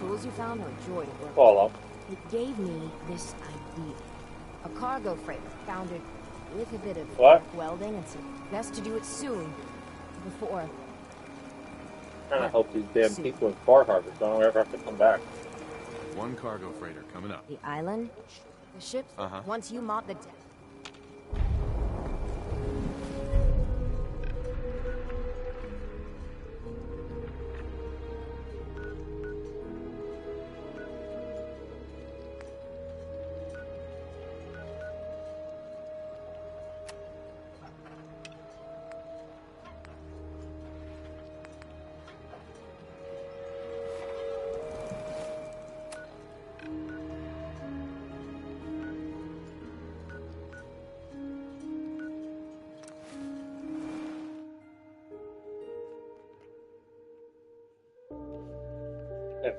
tools you found were a joy to work Follow. with. It gave me this idea. A cargo freighter founded with a bit of welding and some best to do it soon. Before. Trying to help these damn people in Far Harbor so I don't ever have to come back. One cargo freighter coming up. The island? The ships? Once you mop the deck.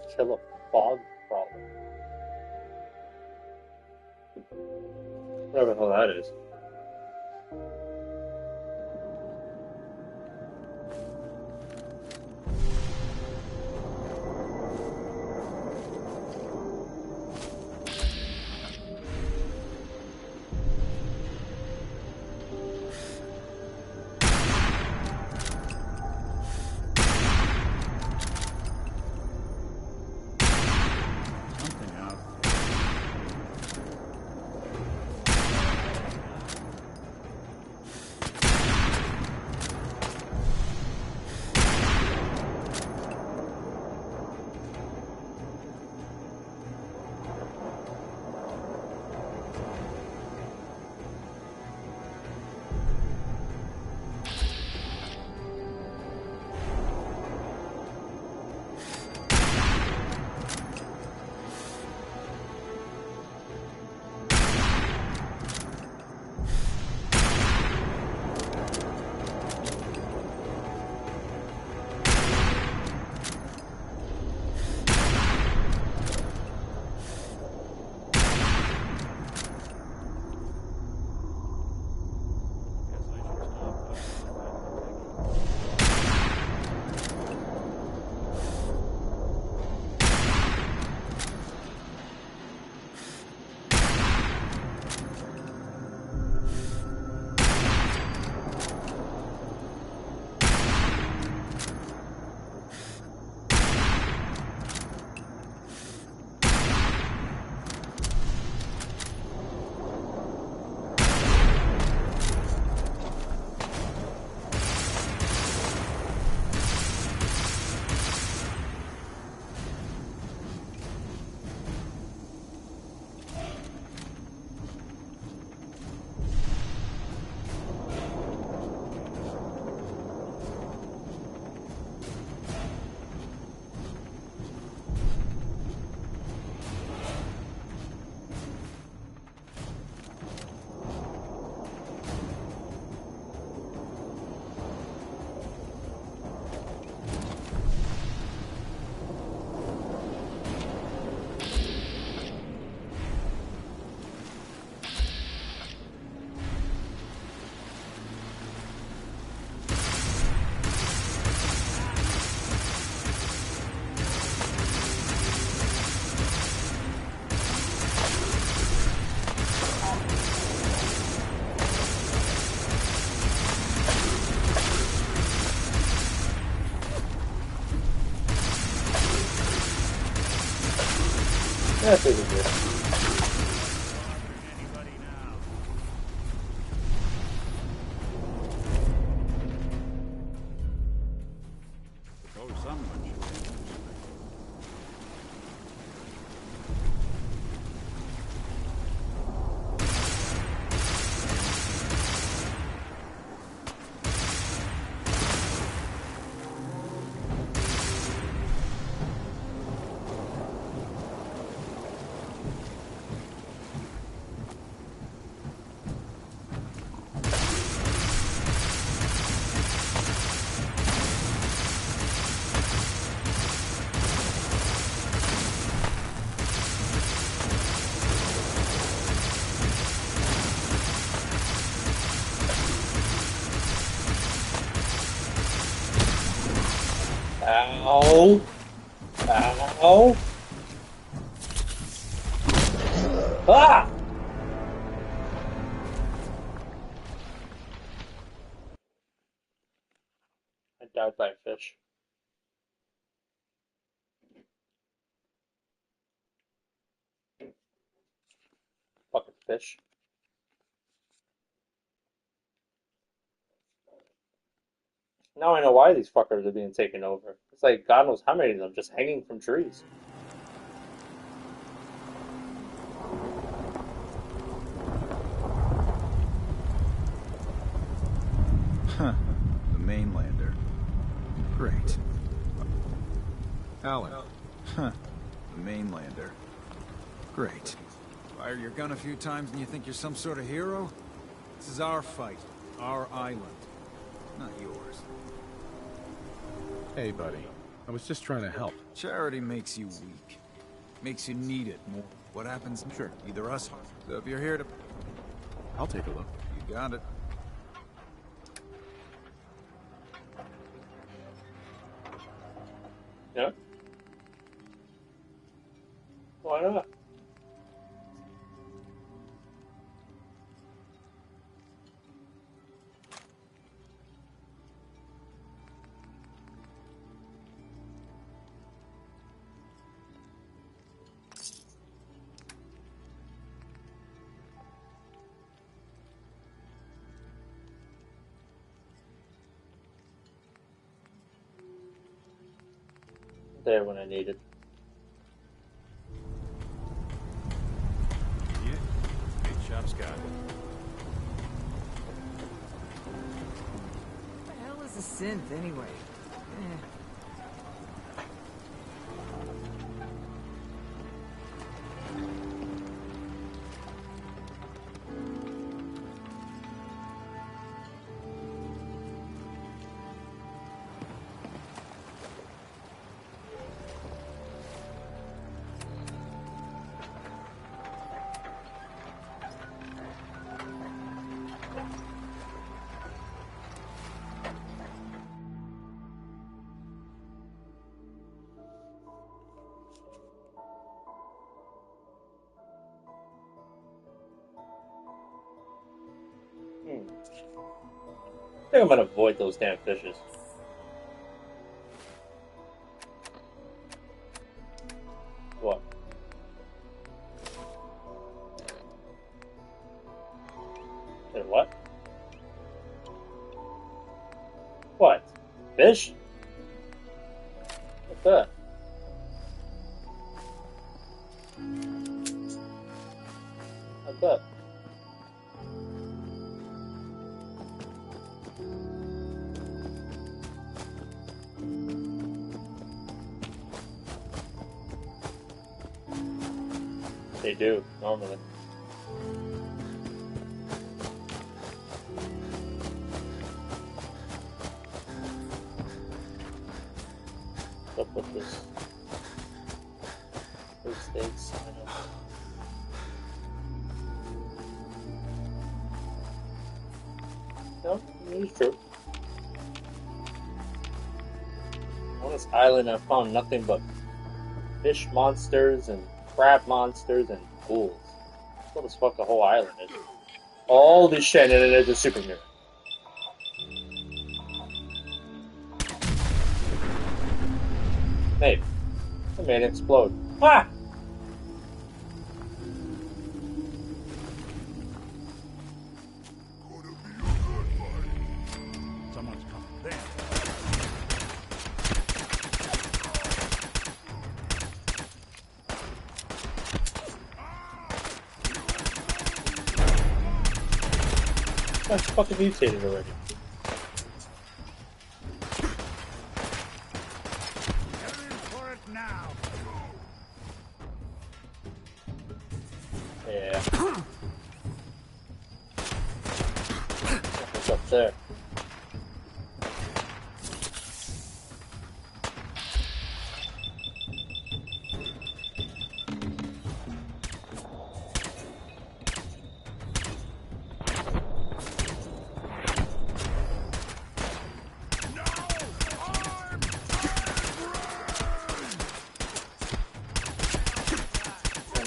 Still a fog problem. Whatever the hell that is. That's pretty good. Ow. Ow. Ah! I died by a fish. Fucking fish. Now I know why these fuckers are being taken over. It's like God knows how many of them just hanging from trees. Huh. The mainlander. Great. Alan. Huh. The mainlander. Great. Fired your gun a few times and you think you're some sort of hero? This is our fight. Our island. Not yours. Hey, buddy. I was just trying to help. Charity makes you weak. Makes you need it more. What happens? Sure. Either us. So if you're here to... I'll take a look. You got it. Yeah? Why not? There when I need it. Yeah. Great job, Scott. What the hell is a synth, anyway? I think I'm gonna avoid those damn fishes. What? Wait, what? What? Fish? What's that? What's that? They do, normally. What's up with this? Those steaks, I know. No, it's true. On this island I found nothing but fish monsters and crab monsters and ghouls. That's what the fuck the whole island is. All this shit, and then there's a super mirror. Hey, I made it explode. Ah! Someone's coming. There. That's fucking mutated already. For it now. Yeah. What's up there?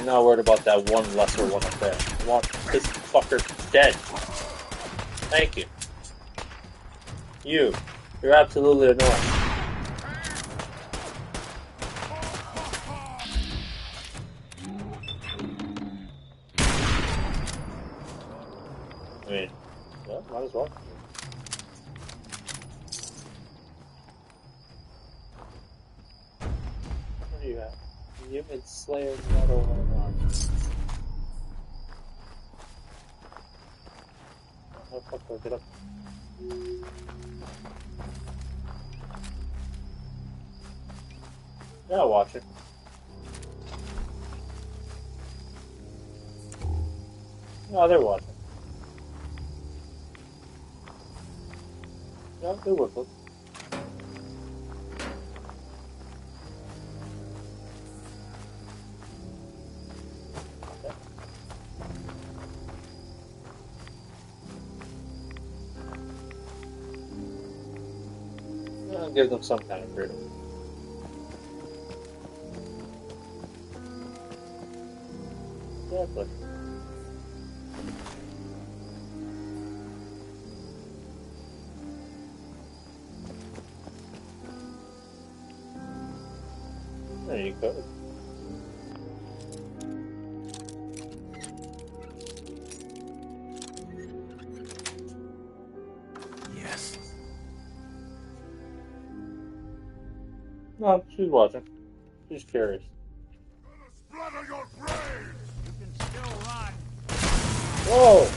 I'm not worried about that one lesser one up there. I want this fucker dead. Thank you. You're absolutely annoying. I mean, yeah, might as well. What do you have? Human Slayer Metal on. How the fuck do I get up? Yeah, I'll watch it. No, they're watching. No, they're worthless. Okay. I'll give them some kind of freedom. Exactly. There you go. Yes. No, she's watching. She's curious. Splatter your brains! You can still run. Whoa!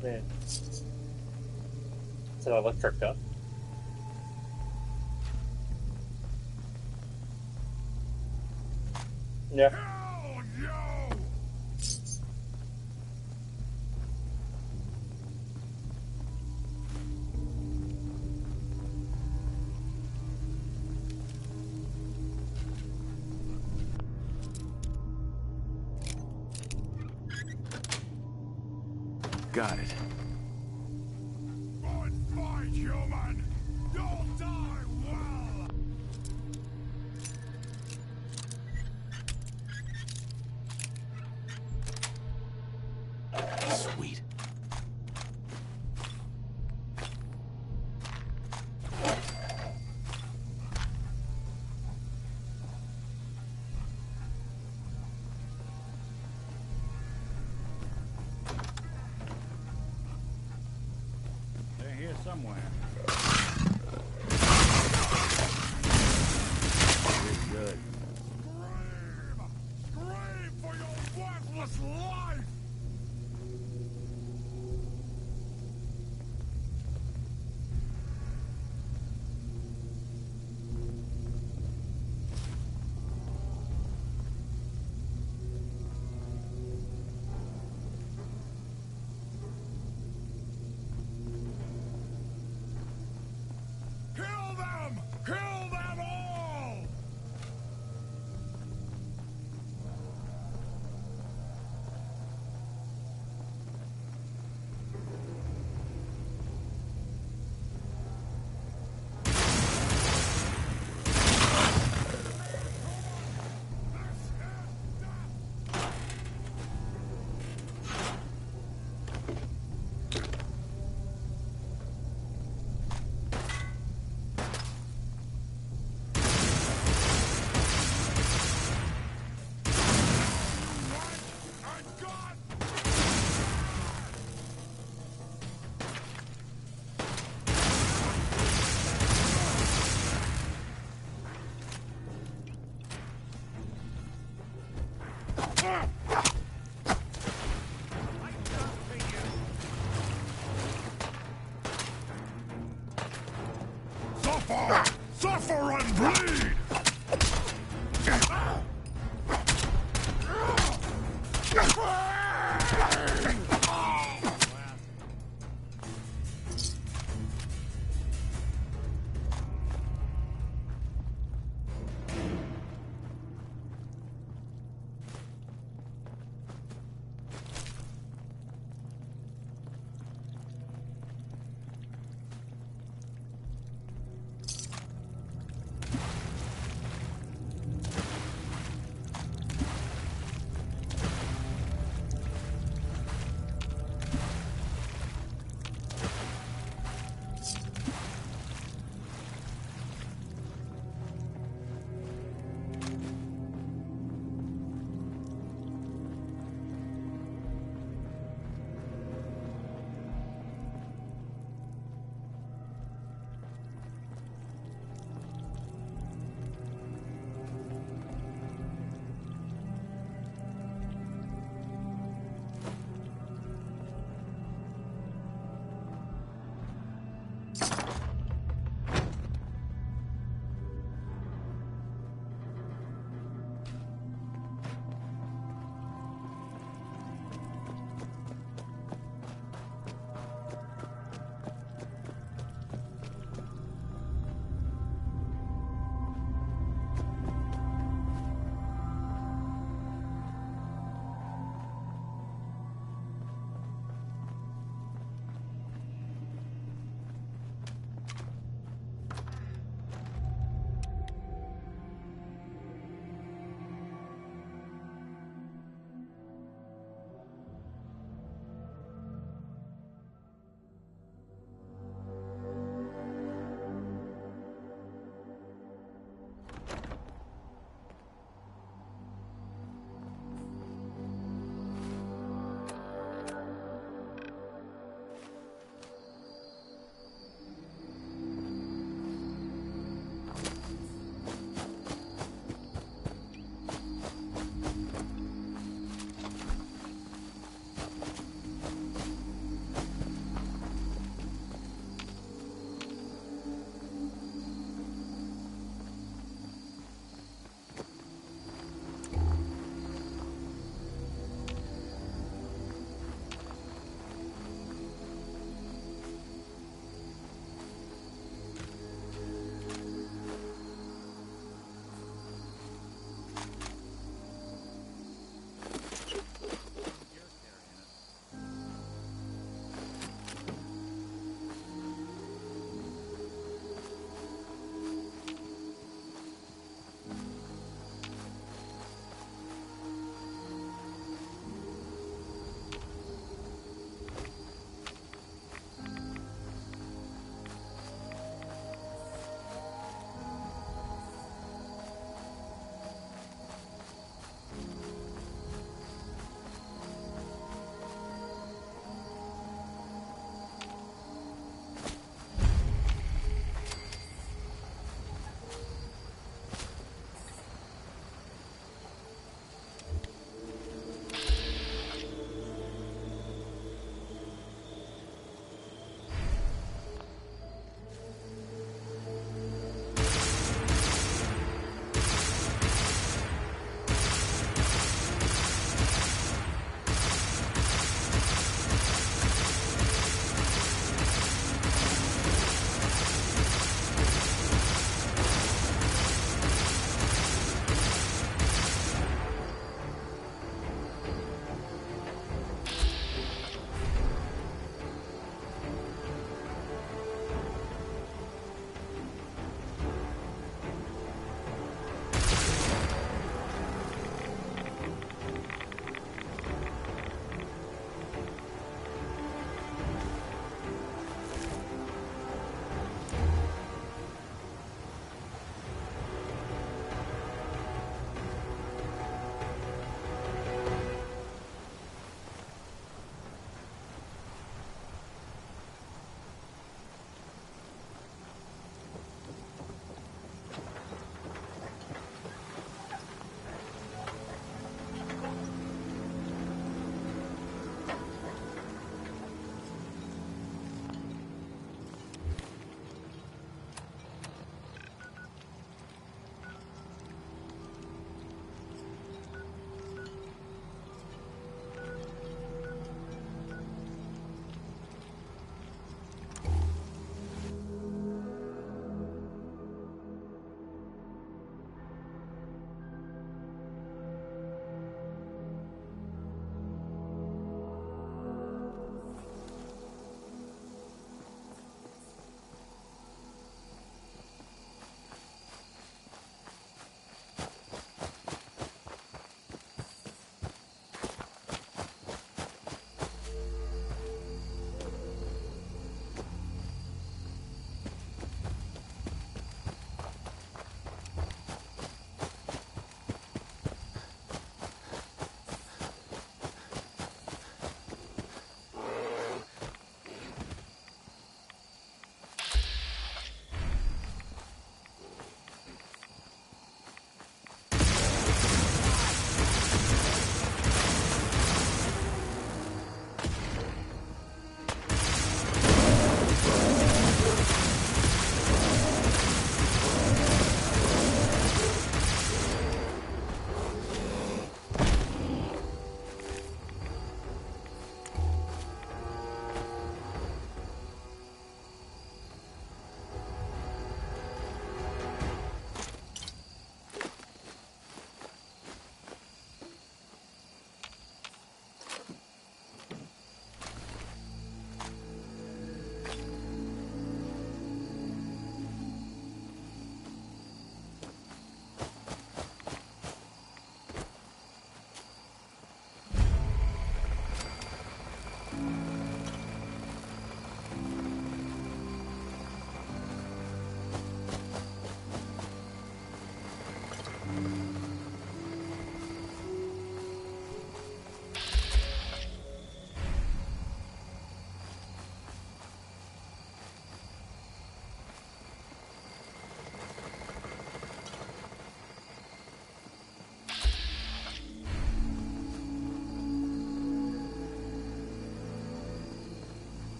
Man. It's an electric gun. Yeah. Hell yo! Got it. Fight, human! You'll die well! Sweet.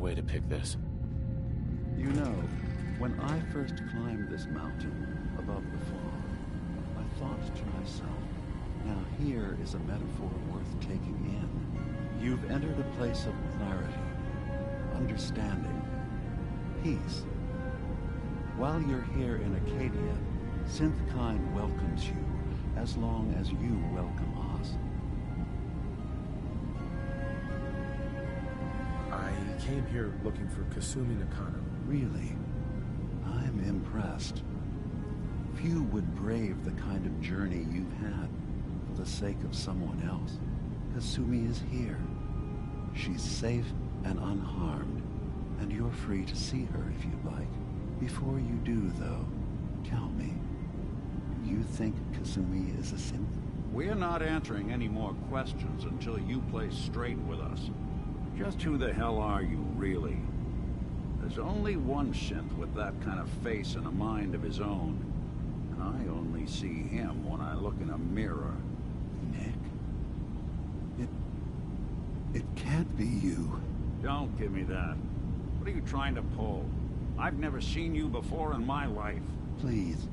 way to pick this. You know, when I first climbed this mountain above the fall, I thought to myself, now here is a metaphor worth taking in. You've entered a place of clarity, understanding, peace. While you're here in Acadia, Synthkind welcomes you as long as you welcome us. I came here looking for Kasumi Nakano. Really? I'm impressed. Few would brave the kind of journey you've had for the sake of someone else. Kasumi is here. She's safe and unharmed, and you're free to see her if you'd like. Before you do, though, tell me, you think Kasumi is a synth? We're not answering any more questions until you play straight with us. Just who the hell are you, really? There's only one synth with that kind of face and a mind of his own. And I only see him when I look in a mirror. Nick? It can't be you. Don't give me that. What are you trying to pull? I've never seen you before in my life. Please,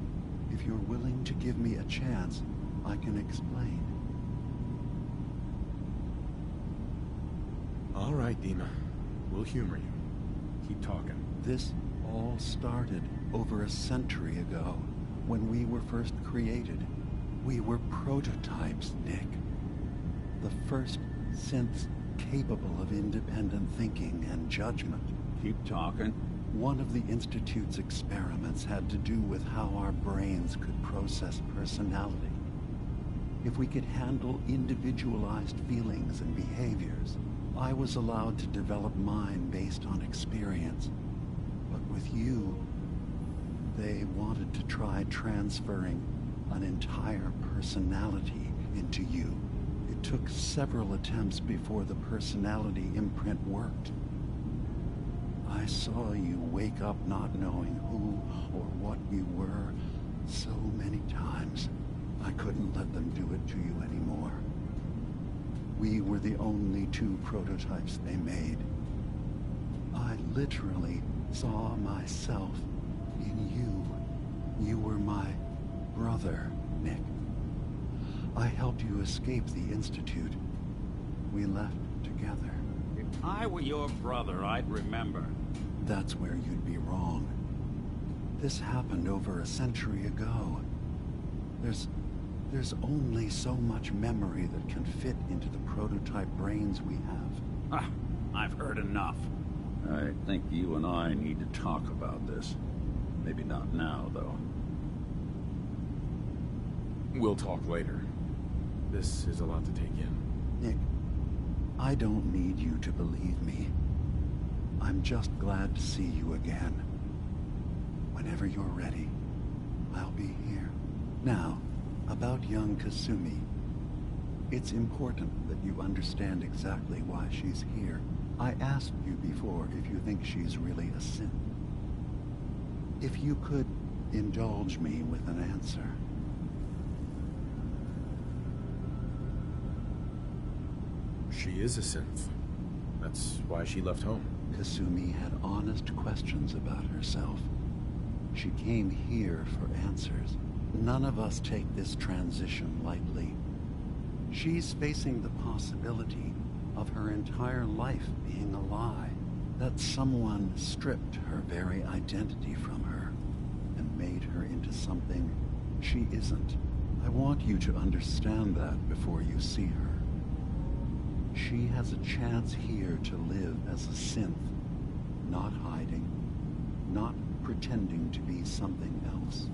if you're willing to give me a chance, I can explain. All right, Dima. We'll humor you. Keep talking. This all started over a century ago, when we were first created. We were prototypes, Nick. The first synths capable of independent thinking and judgment. Keep talking. One of the Institute's experiments had to do with how our brains could process personality. If we could handle individualized feelings and behaviors, I was allowed to develop mine based on experience. But with you, they wanted to try transferring an entire personality into you. It took several attempts before the personality imprint worked. I saw you wake up not knowing who or what you were so many times. I couldn't let them do it to you anymore. We were the only two prototypes they made. I literally saw myself in you. You were my brother, Nick. I helped you escape the Institute. We left together. If I were your brother, I'd remember. That's where you'd be wrong. This happened over a century ago. There's only so much memory that can fit into the prototype brains we have. Ah, I've heard enough. I think you and I need to talk about this. Maybe not now, though. We'll talk later. This is a lot to take in. Nick, I don't need you to believe me. I'm just glad to see you again. Whenever you're ready, I'll be here. Now, about young Kasumi. It's important that you understand exactly why she's here. I asked you before if you think she's really a synth. If you could indulge me with an answer. She is a synth. That's why she left home. Kasumi had honest questions about herself. She came here for answers. None of us take this transition lightly. She's facing the possibility of her entire life being a lie. That someone stripped her very identity from her and made her into something she isn't. I want you to understand that before you see her. She has a chance here to live as a synth, not hiding, not pretending to be something else.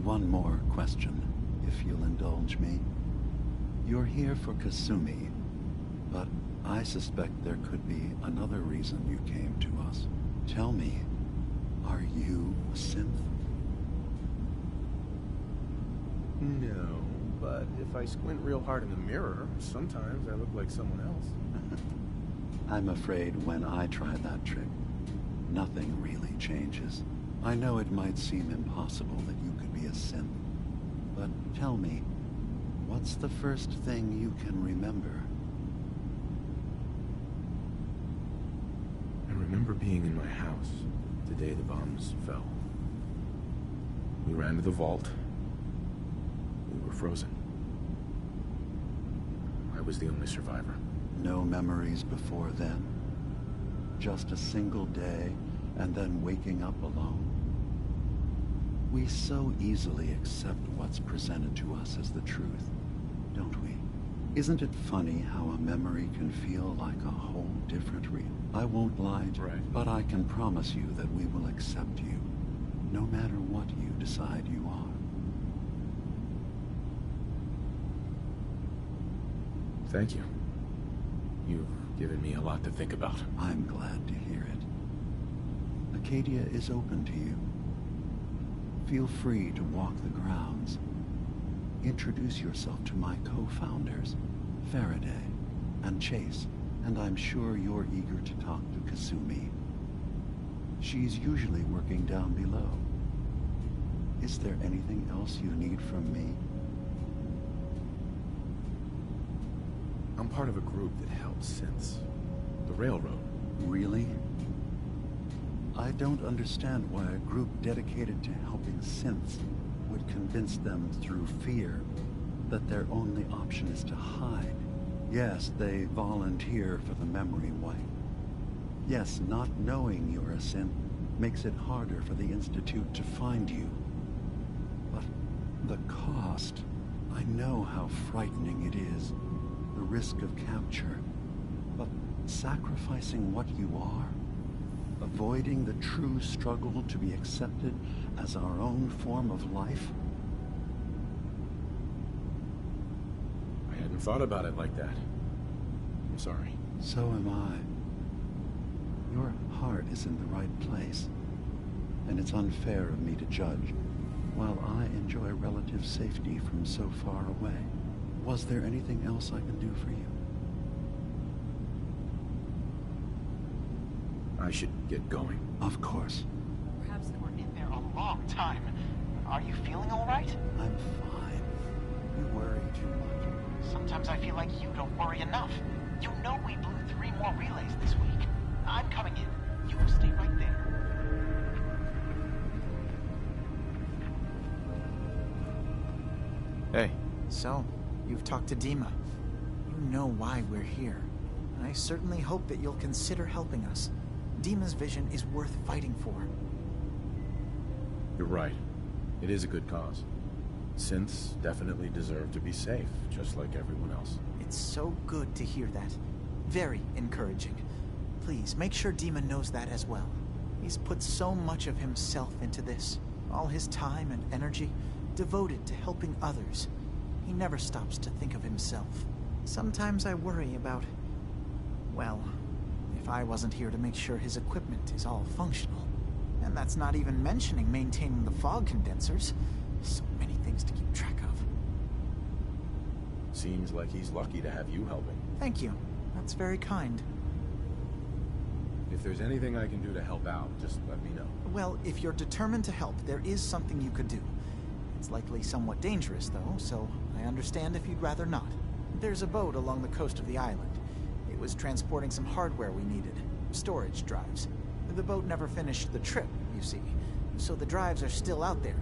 One more question, if you'll indulge me. You're here for Kasumi, but I suspect there could be another reason you came to us. Tell me, are you a synth? No, but if I squint real hard in the mirror, sometimes I look like someone else. I'm afraid when I try that trick, nothing really changes. I know it might seem impossible that you could be a synth, but tell me, what's the first thing you can remember? I remember being in my house the day the bombs fell. We ran to the vault. We were frozen. I was the only survivor. No memories before then? Just a single day, and then waking up alone? We so easily accept what's presented to us as the truth, don't we? Isn't it funny how a memory can feel like a whole different reality? I won't lie, but I can promise you that we will accept you, no matter what you decide you are. Thank you. You've given me a lot to think about. I'm glad to hear it. Acadia is open to you. Feel free to walk the grounds. Introduce yourself to my co-founders, Faraday and Chase, and I'm sure you're eager to talk to Kasumi. She's usually working down below. Is there anything else you need from me? I'm part of a group that helps since the railroad. Really? I don't understand why a group dedicated to helping synths would convince them through fear that their only option is to hide. Yes, they volunteer for the memory wipe. Yes, not knowing you're a synth makes it harder for the Institute to find you. But the cost, I know how frightening it is. The risk of capture. But sacrificing what you are, avoiding the true struggle to be accepted as our own form of life? I hadn't thought about it like that. I'm sorry. So am I. Your heart is in the right place, and it's unfair of me to judge, while I enjoy relative safety from so far away. Was there anything else I can do for you? I should get going. Of course. Perhaps they were in there a long time. Are you feeling all right? I'm fine. You worry too much. Sometimes I feel like you don't worry enough. You know we blew 3 more relays this week. I'm coming in. You stay right there. Hey. So, you've talked to Dima. You know why we're here. I certainly hope that you'll consider helping us. Dima's vision is worth fighting for. You're right. It is a good cause. Synths definitely deserve to be safe, just like everyone else. It's so good to hear that. Very encouraging. Please, make sure Dima knows that as well. He's put so much of himself into this. All his time and energy devoted to helping others. He never stops to think of himself. Sometimes I worry about... well, if I wasn't here to make sure his equipment is all functional. And that's not even mentioning maintaining the fog condensers. So many things to keep track of. Seems like he's lucky to have you helping. Thank you. That's very kind. If there's anything I can do to help out, just let me know. Well, if you're determined to help, there is something you could do. It's likely somewhat dangerous, though, so I understand if you'd rather not. There's a boat along the coast of the island. It was transporting some hardware we needed. Storage drives. The boat never finished the trip, you see, so the drives are still out there.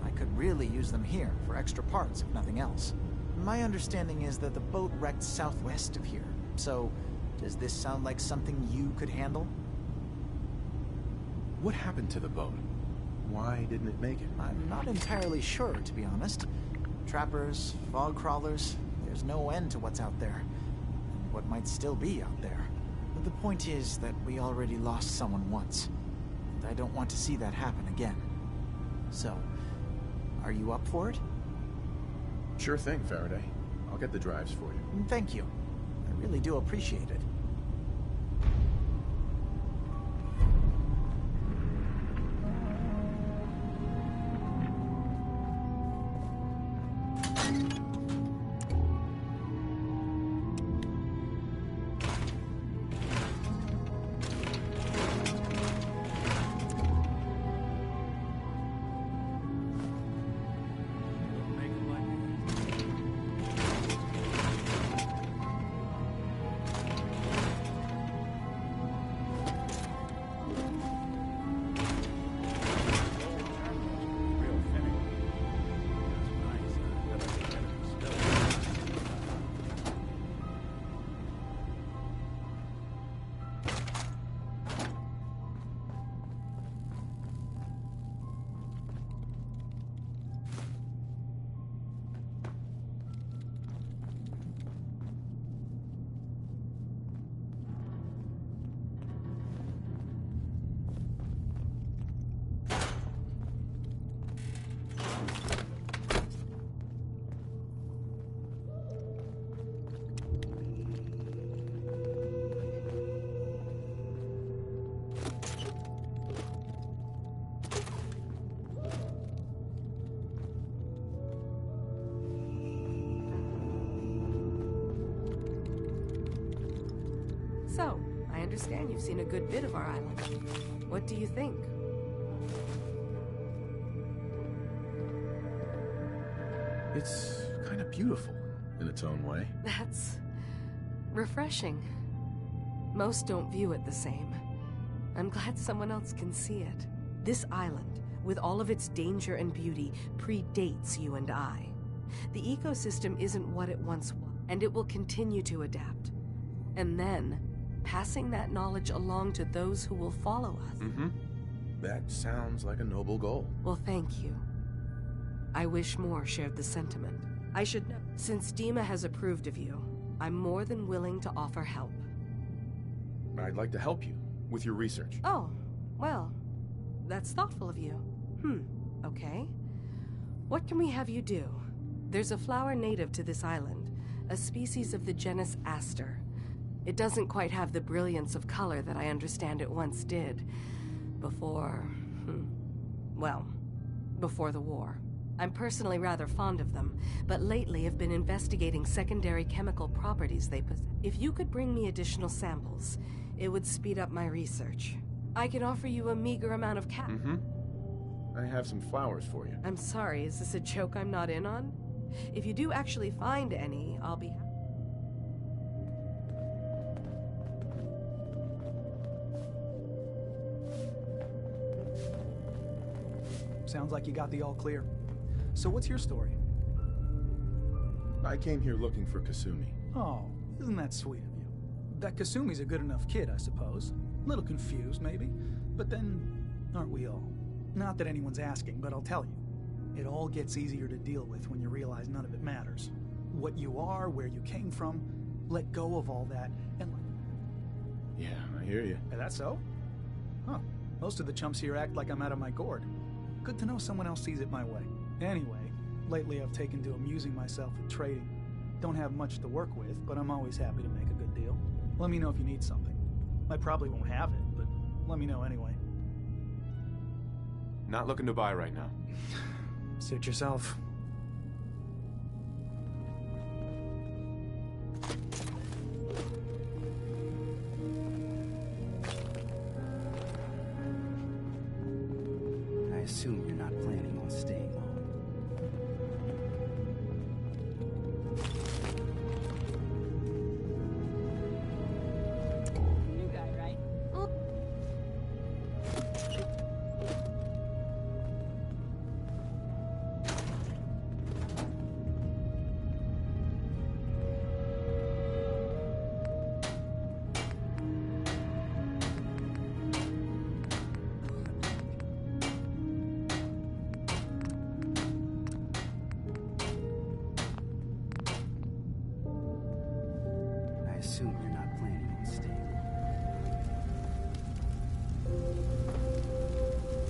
I could really use them here for extra parts, if nothing else. My understanding is that the boat wrecked southwest of here, so does this sound like something you could handle? What happened to the boat? Why didn't it make it? I'm not entirely sure, to be honest. Trappers, fog crawlers, there's no end to what's out there. And what might still be out there. But the point is that we already lost someone once. And I don't want to see that happen again. So, are you up for it? Sure thing, Faraday. I'll get the drives for you. Thank you. I really do appreciate it. understand you've seen a good bit of our island. What do you think? It's kind of beautiful in its own way. That's refreshing. Most don't view it the same. I'm glad someone else can see it. This island, with all of its danger and beauty, predates you and I. The ecosystem isn't what it once was, and it will continue to adapt. And then, passing that knowledge along to those who will follow us. Mm-hmm. That sounds like a noble goal. Well, thank you. I wish more shared the sentiment. I should know, since Dima has approved of you, I'm more than willing to offer help. I'd like to help you with your research. Oh, well, that's thoughtful of you. Okay. What can we have you do? There's a flower native to this island, a species of the genus Aster. It doesn't quite have the brilliance of color that I understand it once did. Before the war. I'm personally rather fond of them, but lately have been investigating secondary chemical properties they possess. If you could bring me additional samples, it would speed up my research. I can offer you a meager amount of cash. I have some flowers for you. I'm sorry, is this a joke I'm not in on? If you do actually find any, I'll be happy. Sounds like you got the all clear. So what's your story? I came here looking for Kasumi. Oh, isn't that sweet of you? That Kasumi's a good enough kid, I suppose. Little confused, maybe. But then, aren't we all? Not that anyone's asking, but I'll tell you. It all gets easier to deal with when you realize none of it matters. What you are, where you came from, let go of all that, and... Yeah, I hear you. Is that so? Huh. Most of the chumps here act like I'm out of my gourd. Good to know someone else sees it my way. Anyway, lately I've taken to amusing myself with trading. Don't have much to work with, but I'm always happy to make a good deal. Let me know if you need something. I probably won't have it, but let me know anyway. Not looking to buy right now. Suit yourself. I assume you're not planning on staying long. New guy, right? I assume you're not planning on staying long.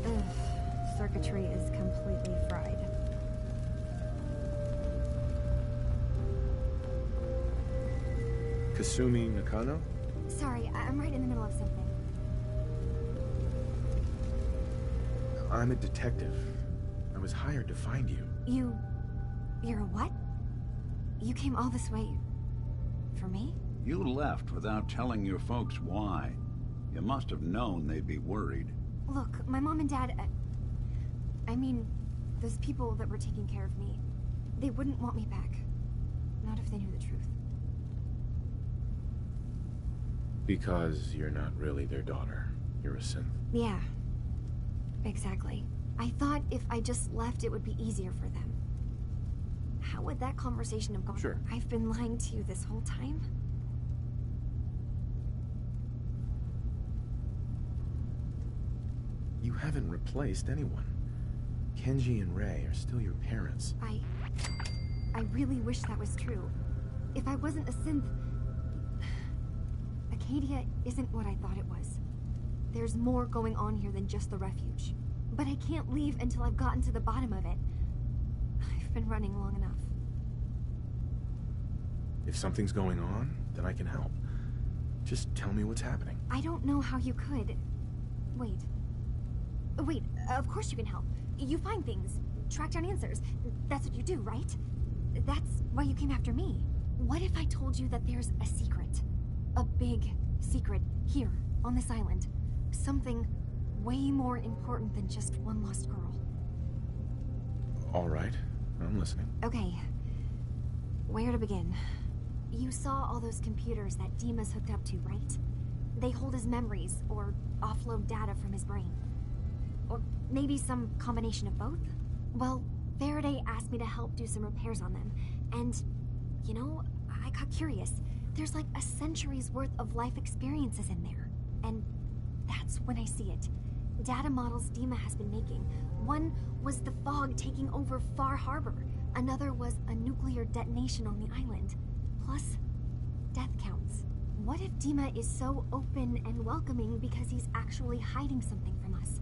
Ugh, circuitry is completely fried. Kasumi Nakano? Sorry, I'm right in the middle of something. I'm a detective. I was hired to find you. You're a what? You came all this way for me? You left without telling your folks why. You must have known they'd be worried. Look, my mom and dad... I mean, those people that were taking care of me, they wouldn't want me back. Not if they knew the truth. Because you're not really their daughter. You're a synth. Yeah, exactly. I thought if I just left, it would be easier for them. How would that conversation have gone? Sure. I've been lying to you this whole time? You haven't replaced anyone. Kenji and Rei are still your parents. I really wish that was true. If I wasn't a synth... Acadia isn't what I thought it was. There's more going on here than just the refuge. But I can't leave until I've gotten to the bottom of it. I've been running long enough. If something's going on, then I can help. Just tell me what's happening. I don't know how you could... Wait, of course you can help. You find things, track down answers. That's what you do, right? That's why you came after me. What if I told you that there's a secret? A big, Secret, here, on this island. Something way more important than just one lost girl. All right, I'm listening. Okay. Where to begin? You saw all those computers that Dima's hooked up to, right? They hold his memories, or offload data from his brain. Or maybe some combination of both? Well, Faraday asked me to help do some repairs on them, and, you know, I got curious. There's like a century's worth of life experiences in there, and that's when I see it. Data models Dima has been making. One was the fog taking over Far Harbor. Another was a nuclear detonation on the island. Plus, death counts. What if Dima is so open and welcoming because he's actually hiding something from us?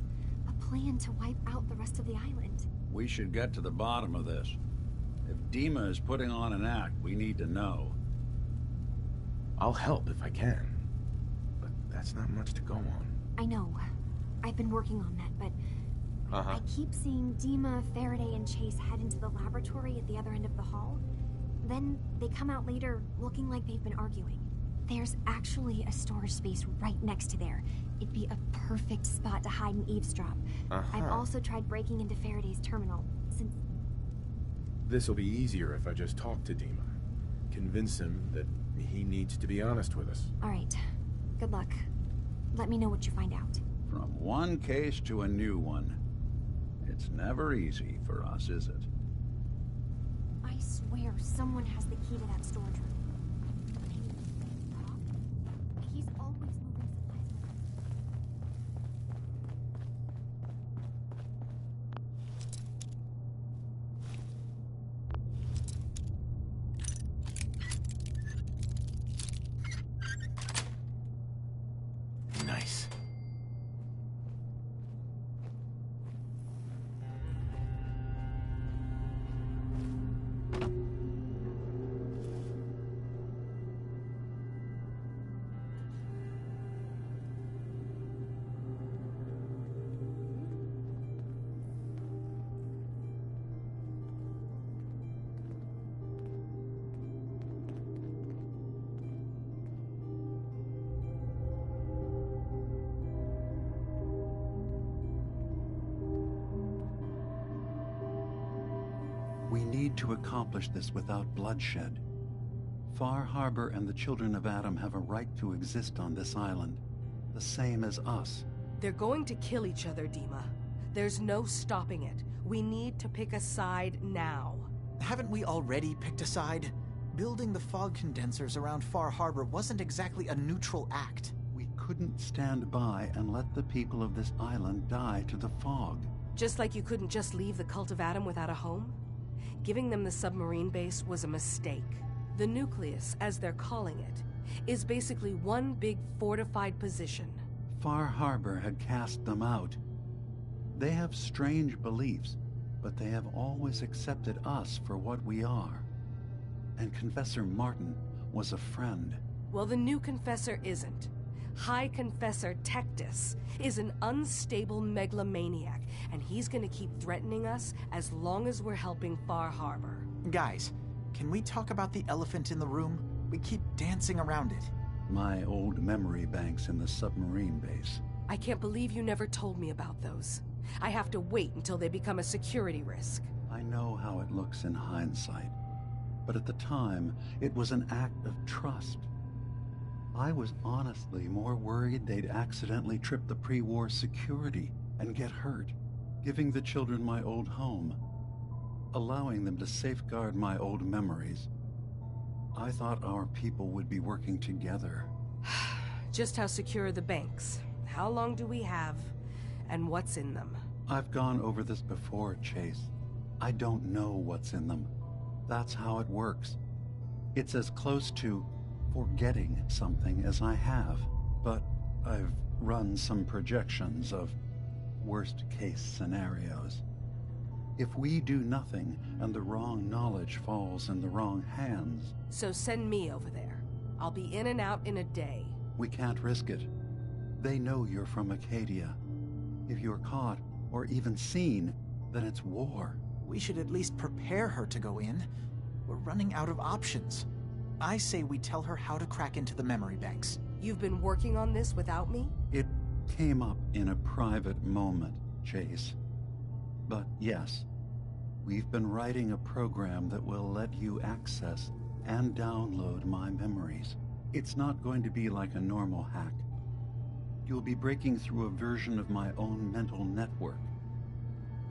A plan to wipe out the rest of the island. We should get to the bottom of this. If Dima is putting on an act, we need to know. I'll help if I can, but that's not much to go on. I know. I've been working on that, but I keep seeing Dima, Faraday, and Chase head into the laboratory at the other end of the hall. Then they come out later looking like they've been arguing. There's actually a storage space right next to there. It'd be a perfect spot to hide and eavesdrop. I've also tried breaking into Faraday's terminal, since... This'll be easier if I just talk to Dima. Convince him that he needs to be honest with us. Alright. Good luck. Let me know what you find out. From one case to a new one. It's never easy for us, is it? I swear someone has the key to that storage room. He's always moving supplies around. Nice. We need to accomplish this without bloodshed. Far Harbor and the children of Adam have a right to exist on this island, the same as us. They're going to kill each other, Dima. There's no stopping it. We need to pick a side now. Haven't we already picked a side? Building the fog condensers around Far Harbor wasn't exactly a neutral act. We couldn't stand by and let the people of this island die to the fog. Just like you couldn't just leave the Cult of Adam without a home? Giving them the submarine base was a mistake. The nucleus, as they're calling it, is basically one big fortified position. Far Harbor had cast them out. They have strange beliefs, but they have always accepted us for what we are. And Confessor Martin was a friend. Well, the new Confessor isn't. High Confessor Tectus is an unstable megalomaniac, and he's gonna keep threatening us as long as we're helping Far Harbor. Guys, can we talk about the elephant in the room? We keep dancing around it. My old memory banks in the submarine base. I can't believe you never told me about those. I have to wait until they become a security risk. I know how it looks in hindsight, but at the time, it was an act of trust. I was honestly more worried they'd accidentally trip the pre-war security and get hurt, giving the children my old home, allowing them to safeguard my old memories. I thought our people would be working together. Just how secure are the banks? How long do we have? And what's in them? I've gone over this before, Chase. I don't know what's in them. That's how it works. It's as close to forgetting something as I have, but I've run some projections of worst-case scenarios. If we do nothing and the wrong knowledge falls in the wrong hands... So send me over there. I'll be in and out in a day. We can't risk it. They know you're from Acadia. If you're caught, or even seen, then it's war. We should at least prepare her to go in. We're running out of options. I say we tell her how to crack into the memory banks. You've been working on this without me? It came up in a private moment, Chase. But yes, we've been writing a program that will let you access and download my memories. It's not going to be like a normal hack. You'll be breaking through a version of my own mental network.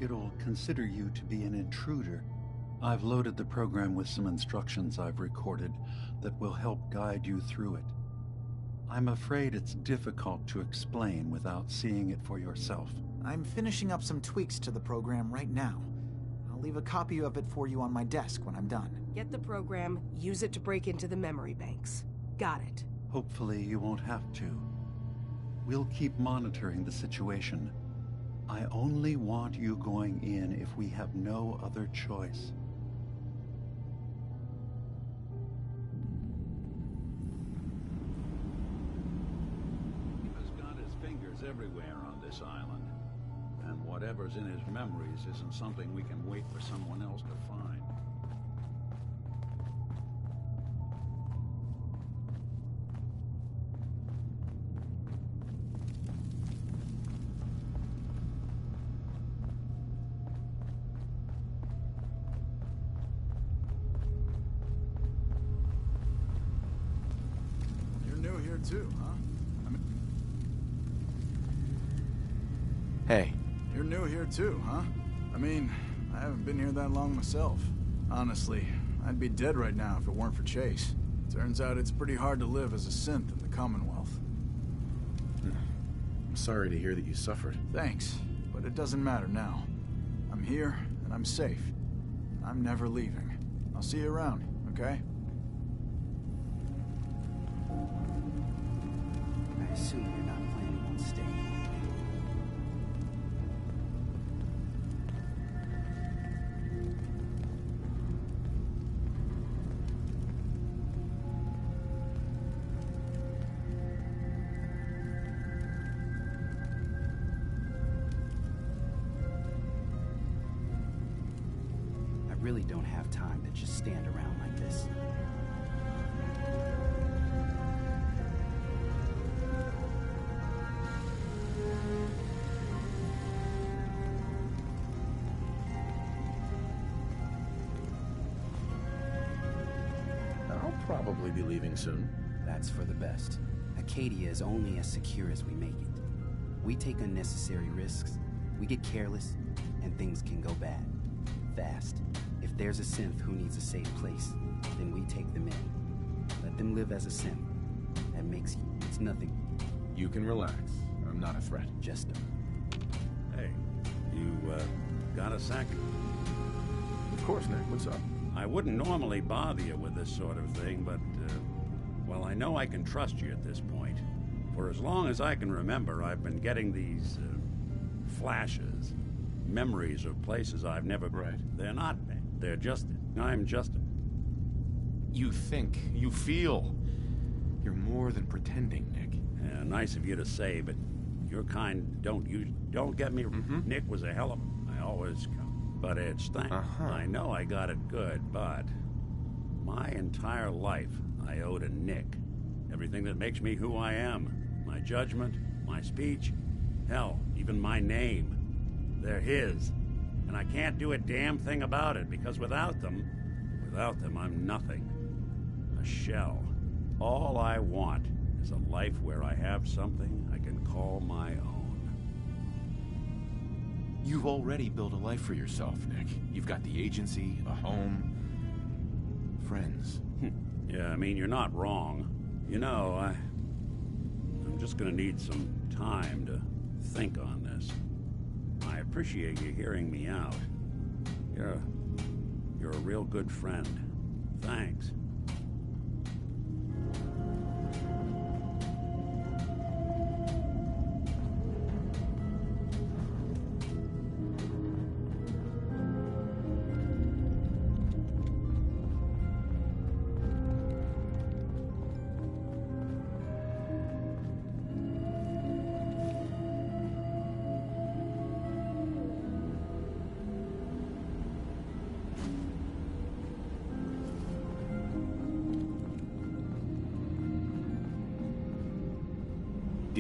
It'll consider you to be an intruder. I've loaded the program with some instructions I've recorded that will help guide you through it. I'm afraid it's difficult to explain without seeing it for yourself. I'm finishing up some tweaks to the program right now. I'll leave a copy of it for you on my desk when I'm done. Get the program, use it to break into the memory banks. Got it. Hopefully you won't have to. We'll keep monitoring the situation. I only want you going in if we have no other choice. He's got his fingers everywhere on this island. And whatever's in his memories isn't something we can wait for someone else to find. Too, huh? Hey. You're new here too, huh? I mean, I haven't been here that long myself. Honestly, I'd be dead right now if it weren't for Chase. Turns out it's pretty hard to live as a synth in the Commonwealth. I'm sorry to hear that you suffered. Thanks, but it doesn't matter now. I'm here, and I'm safe. I'm never leaving. I'll see you around, okay? I assume you're not planning on staying. I really don't have time to just stand around like this. Probably be leaving soon. That's for the best. Acadia is only as secure as we make it. We take unnecessary risks, we get careless, and things can go bad. Fast. If there's a synth who needs a safe place, then we take them in. Let them live as a synth. That makes it's nothing. You can relax. I'm not a threat. Just a... Hey, you, got a second? Of course, Nick. What's up? I wouldn't normally bother you with this sort of thing, but, well, I know I can trust you at this point. For as long as I can remember, I've been getting these, flashes, memories of places I've never been. Right. They're not, they're just, I'm just... You think, you feel. You're more than pretending, Nick. Yeah, nice of you to say, but your kind don't get me... Nick was a hell of... I always... But it's I know I got it good, but my entire life I owe to Nick. Everything that makes me who I am. My judgment, my speech, hell, even my name. They're his. And I can't do a damn thing about it, because without them, I'm nothing. A shell. All I want is a life where I have something I can call my own. You've already built a life for yourself, Nick. You've got the agency, a home, friends. Yeah, I mean, you're not wrong. You know, I'm just gonna need some time to think on this. I appreciate you hearing me out. You're a real good friend. Thanks.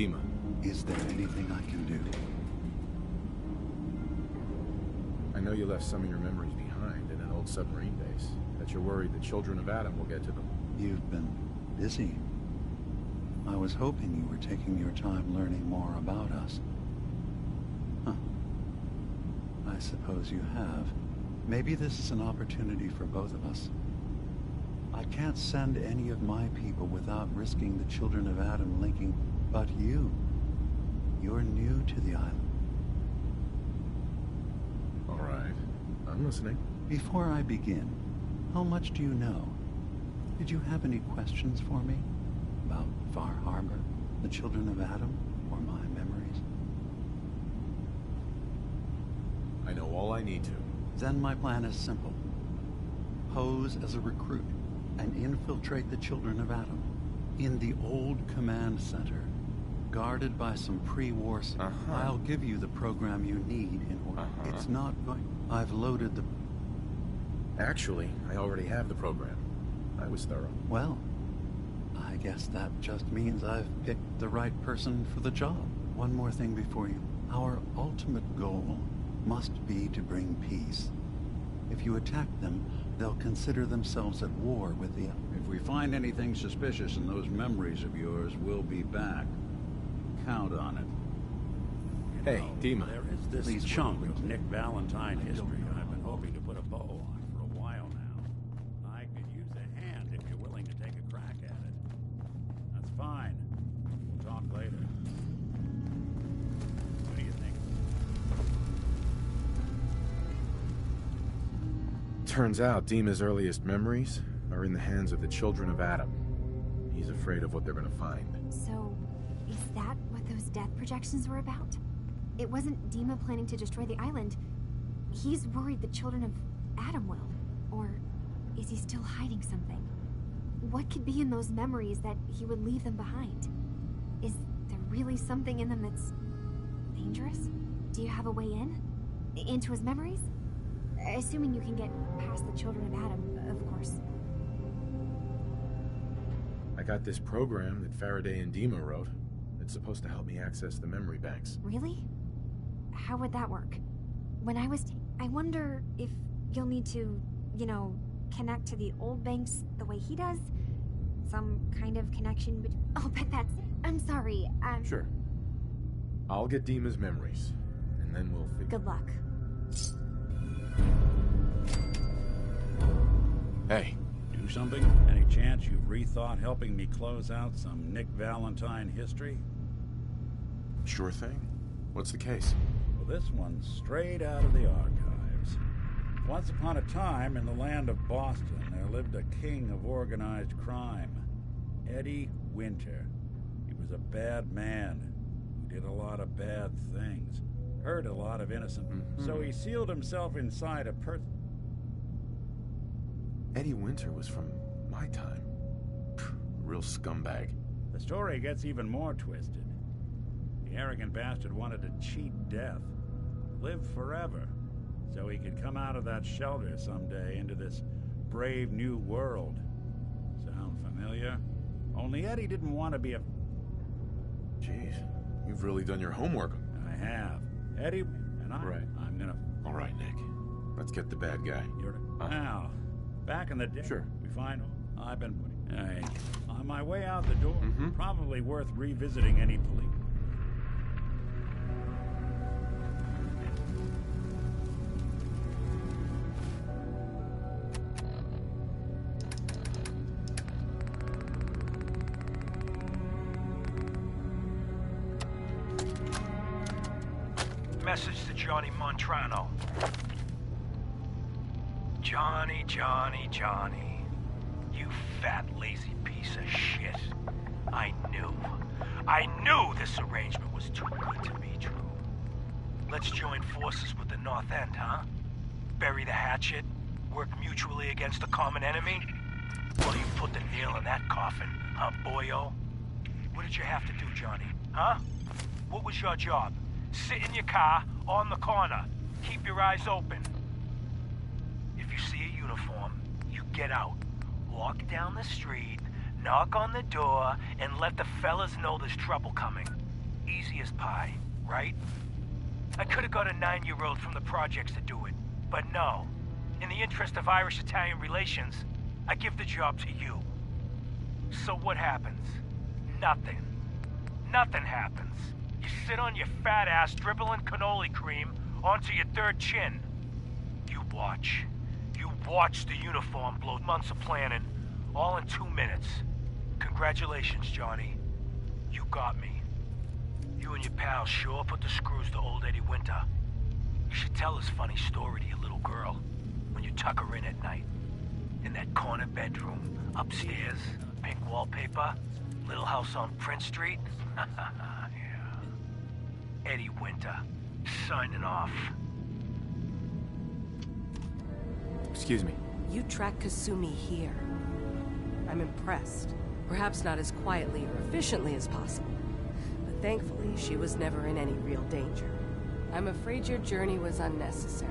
Dima. Is there anything I can do? I know you left some of your memories behind in an old submarine base. That you're worried the children of Adam will get to them. You've been busy. I was hoping you were taking your time learning more about us. Huh. I suppose you have. Maybe this is an opportunity for both of us. I can't send any of my people without risking the children of Adam linking, but you. You're new to the island. All right. I'm listening. Before I begin, how much do you know? Did you have any questions for me? About Far Harbor, the children of Adam, or my memories? I know all I need to. Then my plan is simple. Pose as a recruit and infiltrate the children of Adam in the old command center, guarded by some pre-war... I'll give you the program you need in order. It's not going... I've loaded the... Actually, I already have the program. I was thorough. Well, I guess that just means I've picked the right person for the job. One more thing before you. Our ultimate goal must be to bring peace. If you attack them, they'll consider themselves at war with the... If we find anything suspicious in those memories of yours, we'll be back. Count on it. Hey, Dima. There is this chunk of Nick Valentine history I've been hoping to put a bow on for a while now. I could use a hand if you're willing to take a crack at it. That's fine. We'll talk later. What do you think? Turns out Dima's earliest memories are in the hands of the children of Adam. He's afraid of what they're going to find. So, is that what those death projections were about? It wasn't Dima planning to destroy the island. He's worried the children of Adam will. Or is he still hiding something? What could be in those memories that he would leave them behind? Is there really something in them that's dangerous? Do you have a way in? Into his memories? Assuming you can get past the children of Adam, of course. I got this program that Faraday and Dima wrote. It's supposed to help me access the memory banks. Really? How would that work? When I was... I wonder if you'll need to, you know, connect to the old banks the way he does? Some kind of connection, but... Oh, but that's... I'm sorry, Sure. I'll get Dima's memories, and then we'll figure... Good luck. Hey. Do something? Any chance you've rethought helping me close out some Nick Valentine history? Sure thing. What's the case? Well, this one's straight out of the archives. Once upon a time, in the land of Boston, there lived a king of organized crime, Eddie Winter. He was a bad man who did a lot of bad things, hurt a lot of innocent. So he sealed himself inside a Eddie Winter was from my time. Real scumbag. The story gets even more twisted. The arrogant bastard wanted to cheat death, live forever, so he could come out of that shelter someday into this brave new world. Sound familiar? Only Eddie didn't want to be a... Jeez, you've really done your homework. I have. Eddie and I... Right. I'm gonna... All right, Nick. Let's get the bad guy. You're... Now, back in the day... Sure. We find... I've been... on my way out the door, probably worth revisiting any police... Message to Johnny Montrano. Johnny, you fat lazy piece of shit. I knew this arrangement was too good to be true. Let's join forces with the North End, huh? Bury the hatchet, work mutually against the common enemy? Well, you put the nail in that coffin, huh, boyo? What did you have to do, Johnny, huh? What was your job? Sit in your car, on the corner. Keep your eyes open. If you see a uniform, you get out. Walk down the street, knock on the door, and let the fellas know there's trouble coming. Easy as pie, right? I could have got a 9-year-old from the projects to do it, but no. In the interest of Irish-Italian relations, I give the job to you. So what happens? Nothing. Nothing happens. You sit on your fat ass dribbling cannoli cream onto your third chin. You watch. You watch the uniform blow months of planning, all in 2 minutes. Congratulations, Johnny. You got me. You and your pals sure put the screws to old Eddie Winter. You should tell this funny story to your little girl when you tuck her in at night. In that corner bedroom, upstairs, pink wallpaper, little house on Prince Street. Yeah. Eddie Winter, signing off. Excuse me. You track Kasumi here. I'm impressed. Perhaps not as quietly or efficiently as possible. But thankfully, she was never in any real danger. I'm afraid your journey was unnecessary.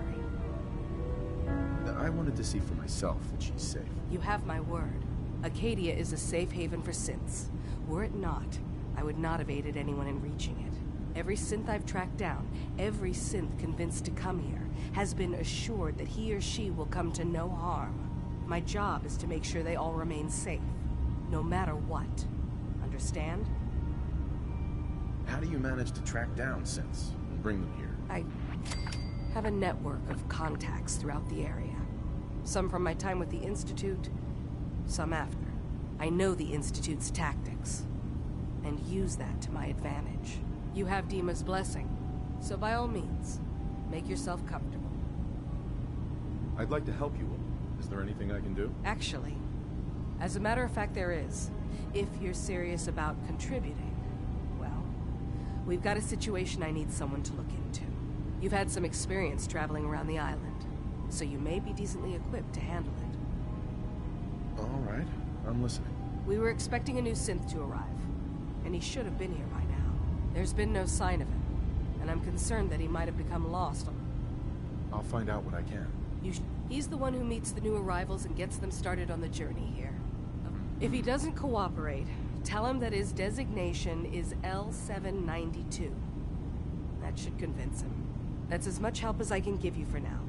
I wanted to see for myself that she's safe. You have my word. Acadia is a safe haven for synths. Were it not, I would not have aided anyone in reaching it. Every synth I've tracked down, every synth convinced to come here, has been assured that he or she will come to no harm. My job is to make sure they all remain safe, no matter what. Understand? How do you manage to track down synths and bring them here? I have a network of contacts throughout the area. Some from my time with the Institute, some after. I know the Institute's tactics, and use that to my advantage. You have Dima's blessing, so by all means, make yourself comfortable. I'd like to help you all. Is there anything I can do? Actually, as a matter of fact, there is. If you're serious about contributing, well, we've got a situation I need someone to look into. You've had some experience traveling around the island, so you may be decently equipped to handle it. All right, I'm listening. We were expecting a new synth to arrive, and he should have been here by now. There's been no sign of him, and I'm concerned that he might have become lost. I'll find out what I can. He's the one who meets the new arrivals and gets them started on the journey here. If he doesn't cooperate, tell him that his designation is L792. That should convince him. That's as much help as I can give you for now.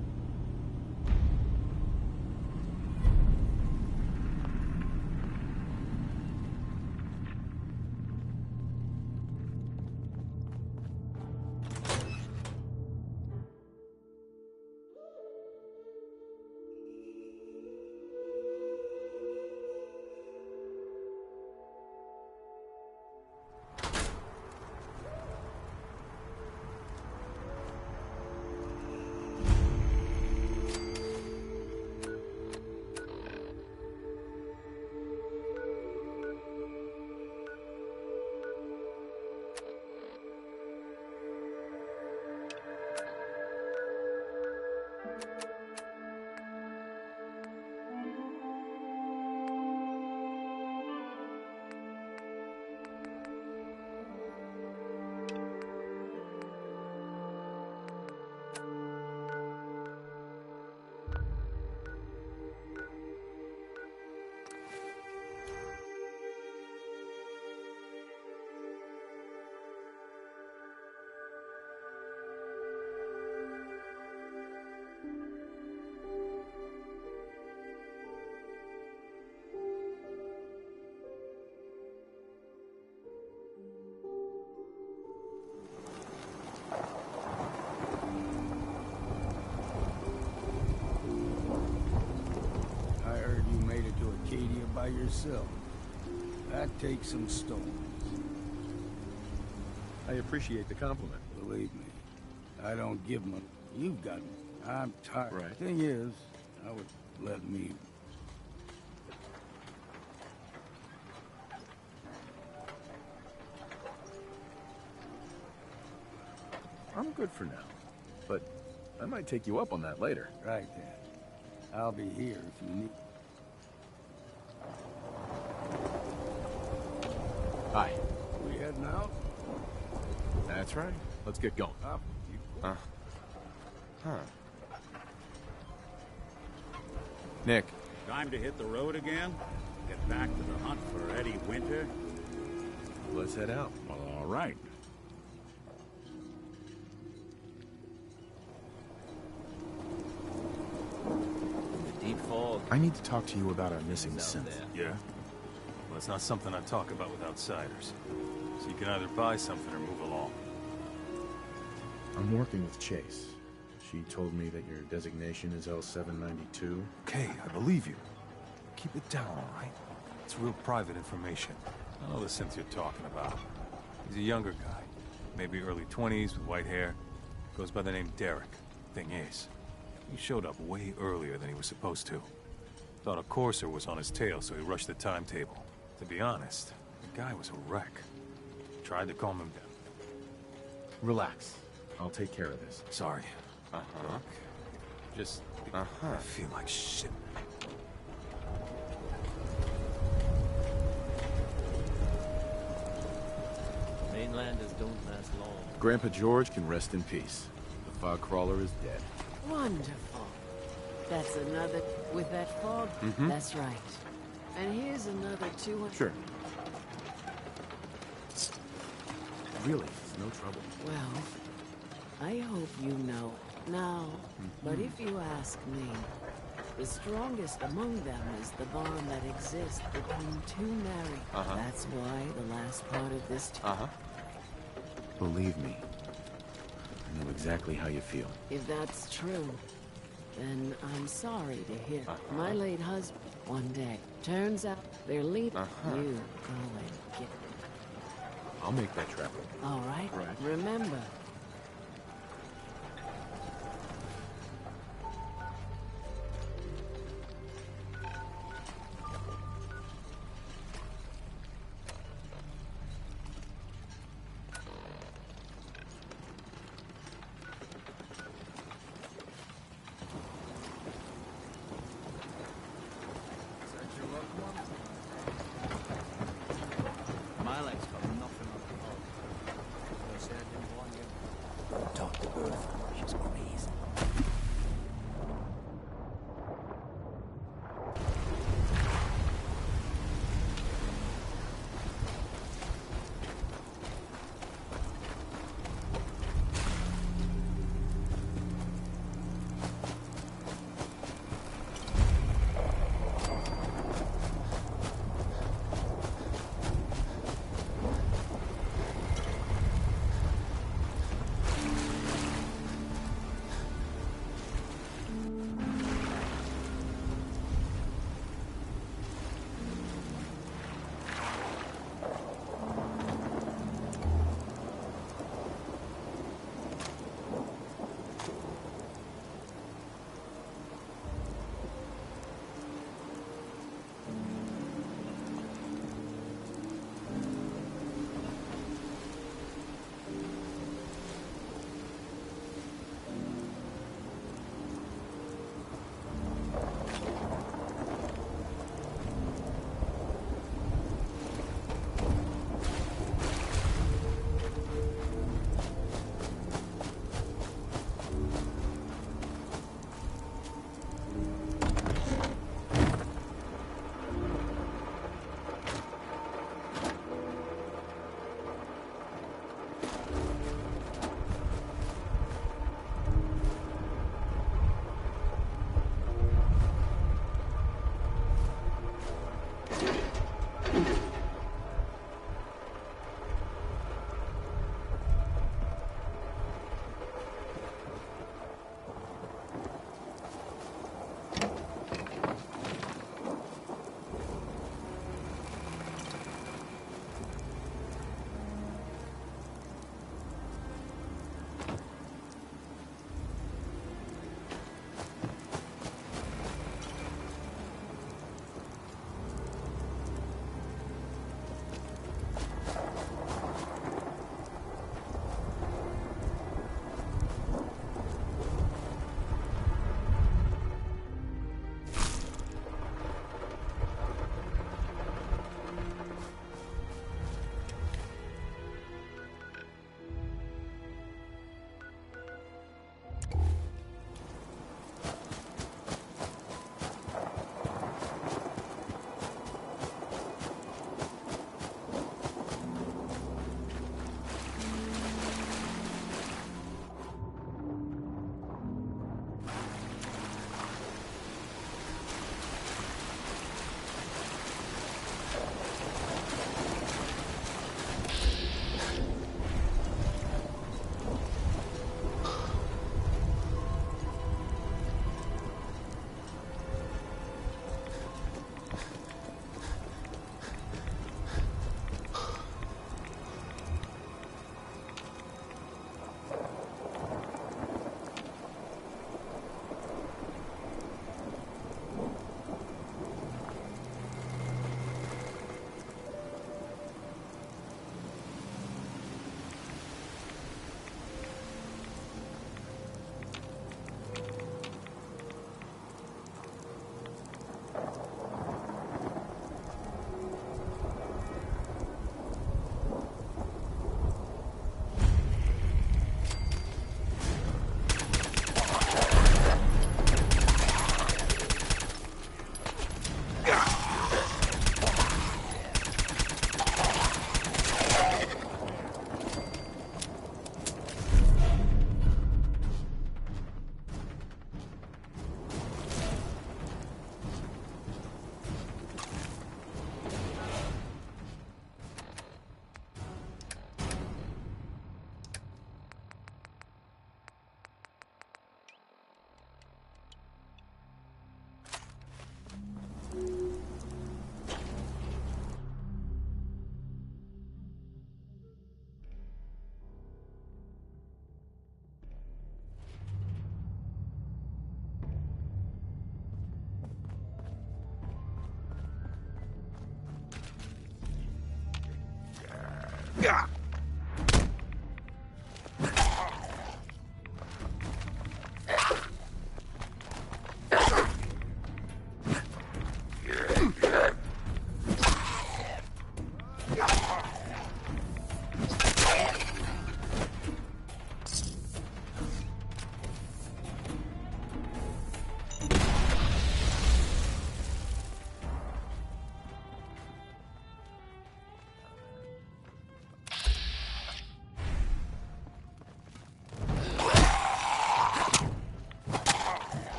By yourself. That takes some storms. I appreciate the compliment. Believe me, I don't give them. You've got me. I'm tired. Right. Thing is, I would let me. I'm good for now, but I might take you up on that later. Right then. I'll be here if you need. Hi. We heading out? That's right. Let's get going. Huh. Nick. Time to hit the road again? Get back to the hunt for Eddie Winter? Let's head out. Well, all right. I need to talk to you about our missing synth. Yeah? Well, it's not something I talk about with outsiders. So you can either buy something or move along. I'm working with Chase. She told me that your designation is L792. Okay, I believe you. Keep it down, all right? It's real private information. I know the synth you're talking about. He's a younger guy. Maybe early 20s with white hair. Goes by the name Derek. Thing is, he showed up way earlier than he was supposed to. Thought a courser was on his tail, so he rushed the timetable. To be honest, the guy was a wreck. Tried to calm him down. Relax. I'll take care of this. Sorry. Look, just I feel like shit. Mainlanders don't last long. Grandpa George can rest in peace. The fog crawler is dead. Wonderful. That's another... With that fog? That's right. And here's another 200... Sure. Really, it's no trouble. Well, I hope you know now. But if you ask me, the strongest among them is the bond that exists between two married. That's why the last part of this... Believe me, I know exactly how you feel. If that's true, then I'm sorry to hear. My late husband, one day, turns out they're leaving. You go and get them. I'll make that travel. All right? Remember. My leg's got nothing on the hog. They said I didn't want you.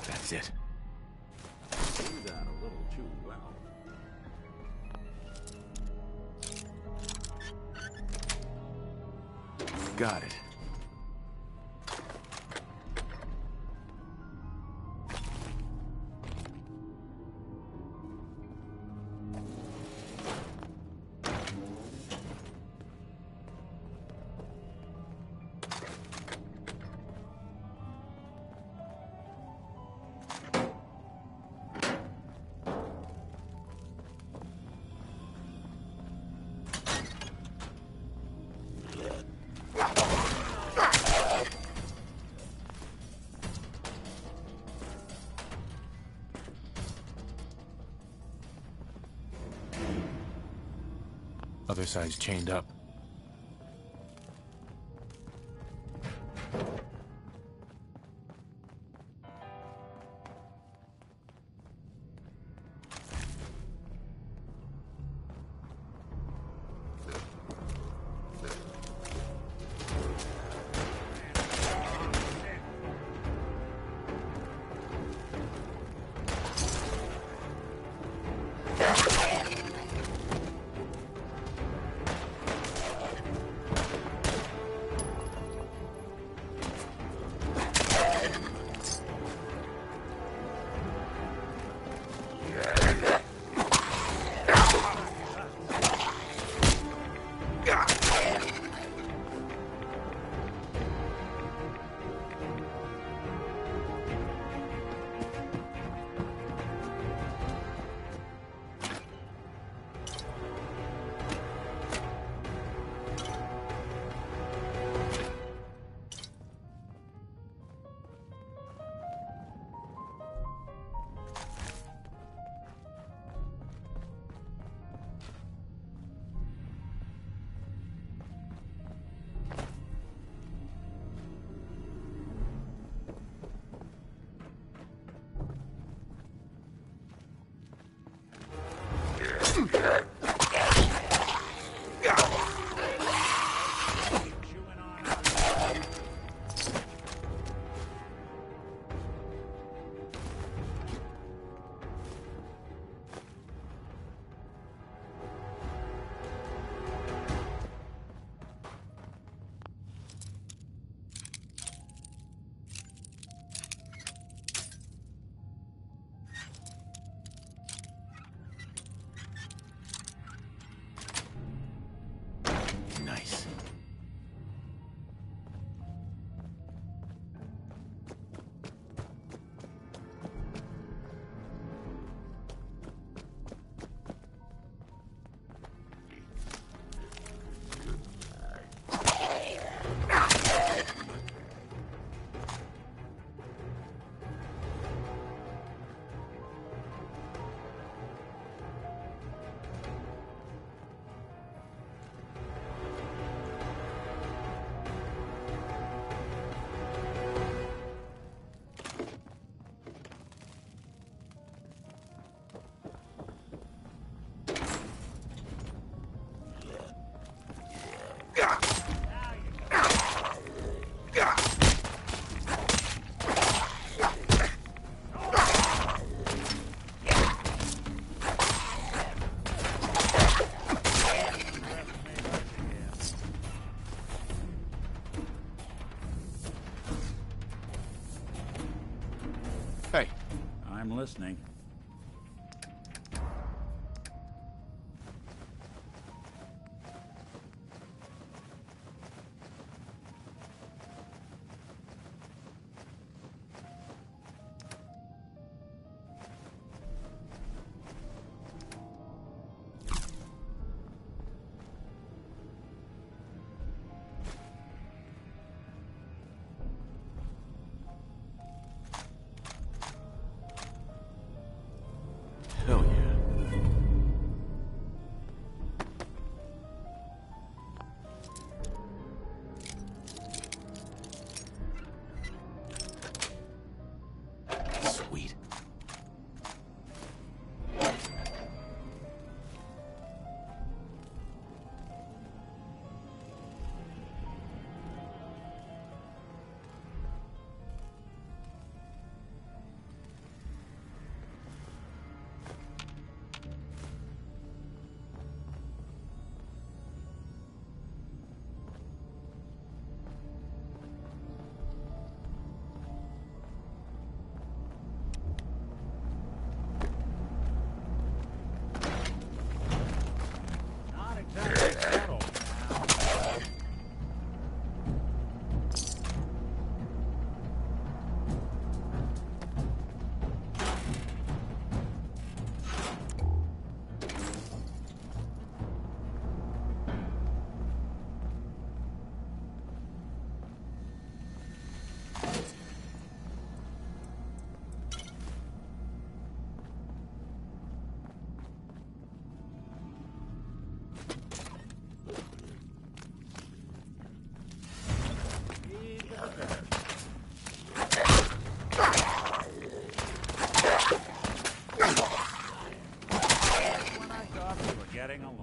That's it. Do that a little too well. Got it. Other side's chained up. I'm listening. Hell yeah. Sweet. Not exactly settled. When I thought we were getting along.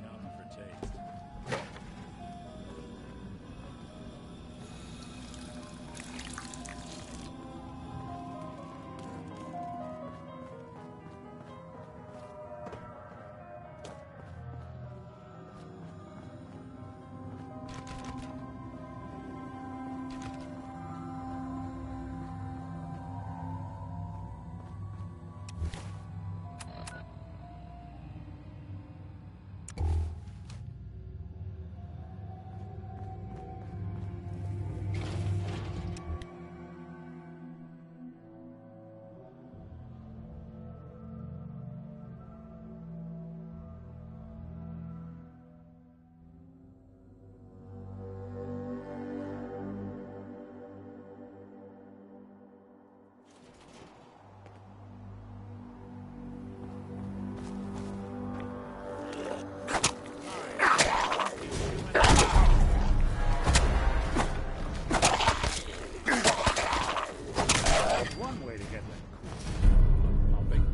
Counting for taste. One way to get that cool pumping.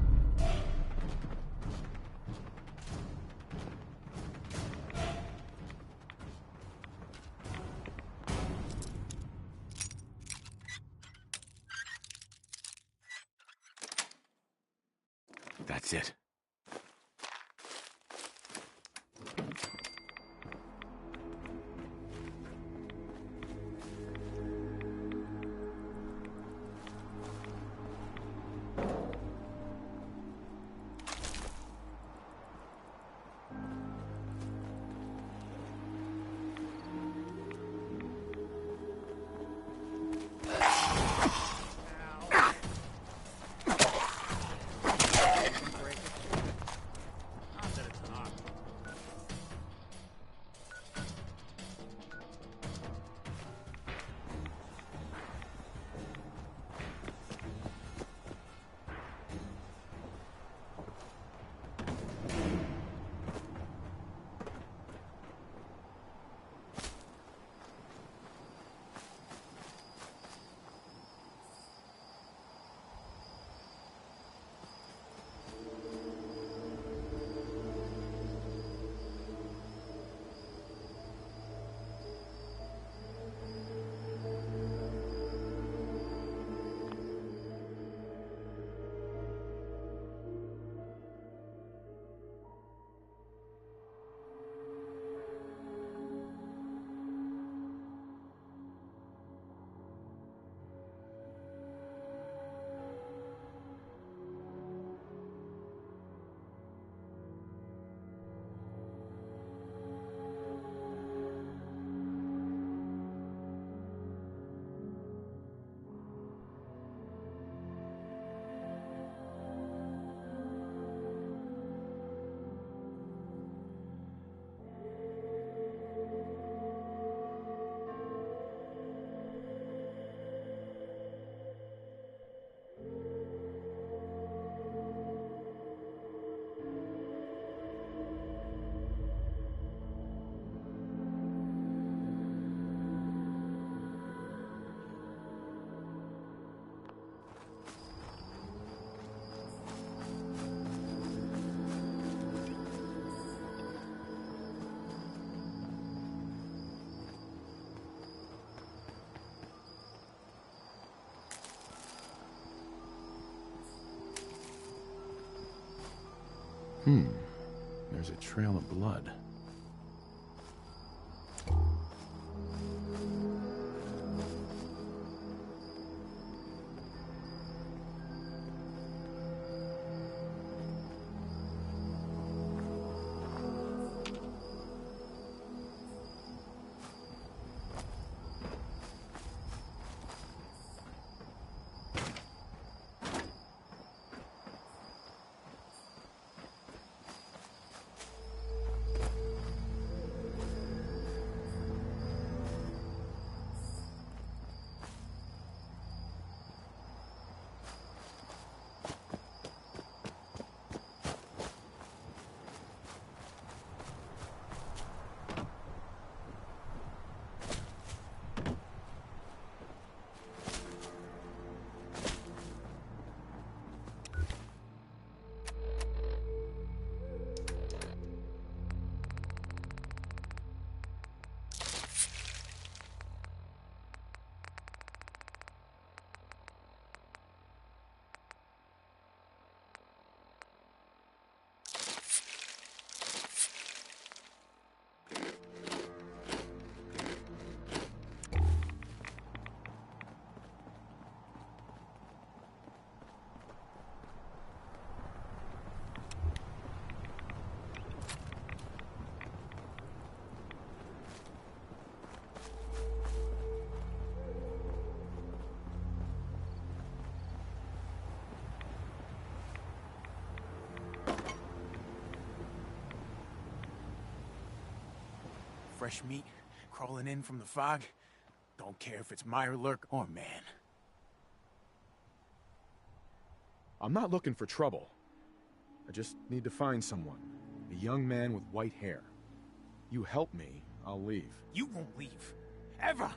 That's it. There's a trail of blood. Fresh meat crawling in from the fog. Don't care if it's Mirelurk or man. I'm not looking for trouble. I just need to find someone. A young man with white hair. You help me, I'll leave. You won't leave. Ever!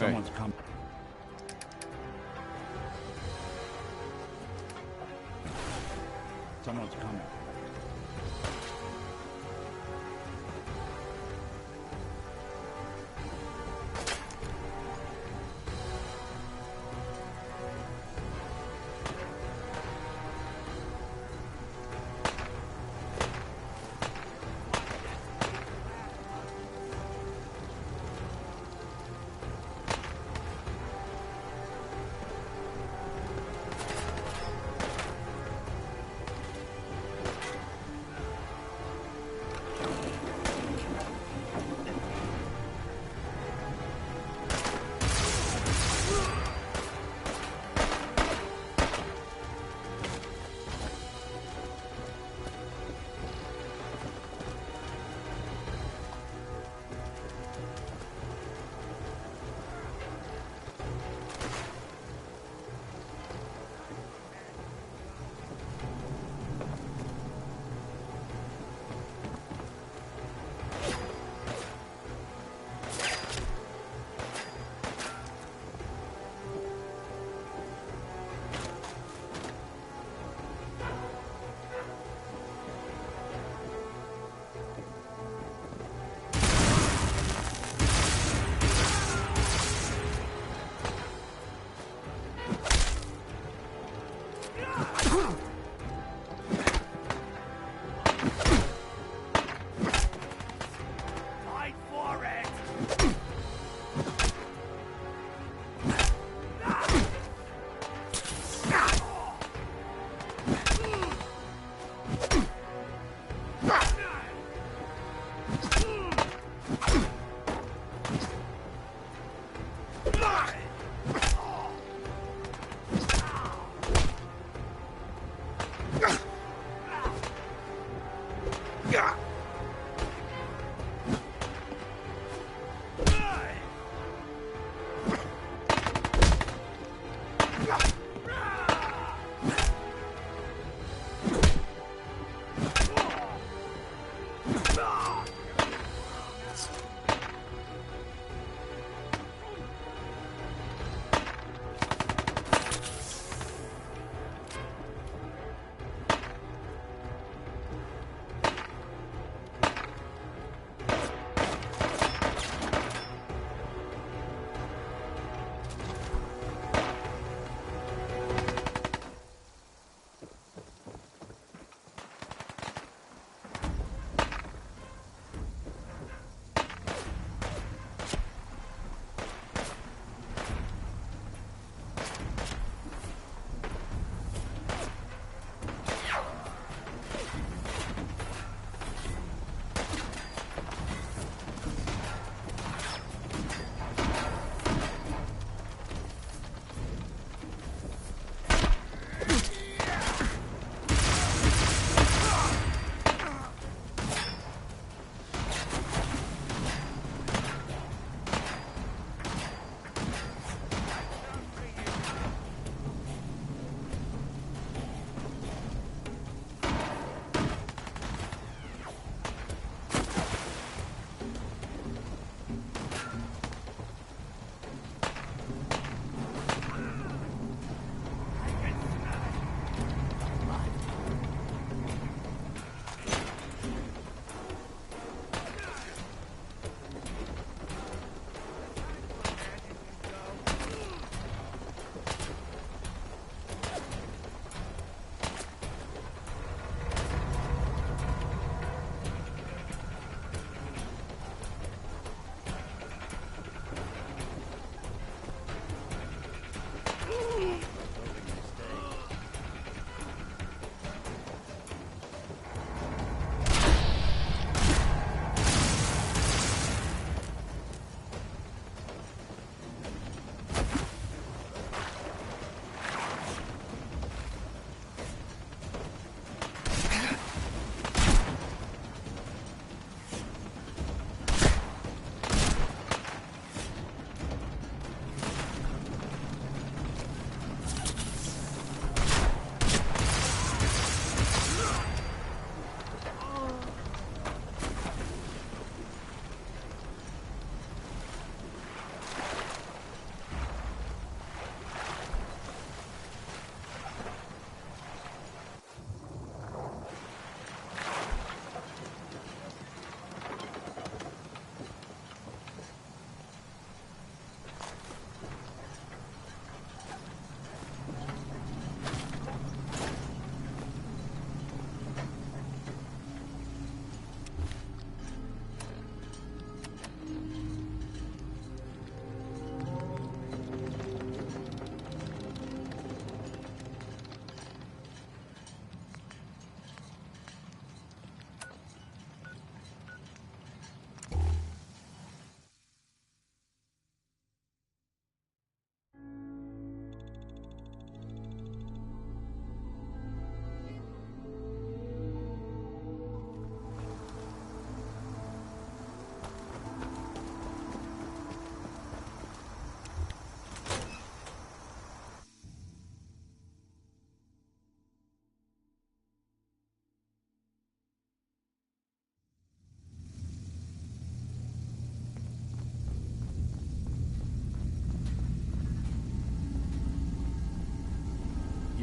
Someone's coming. Someone's coming.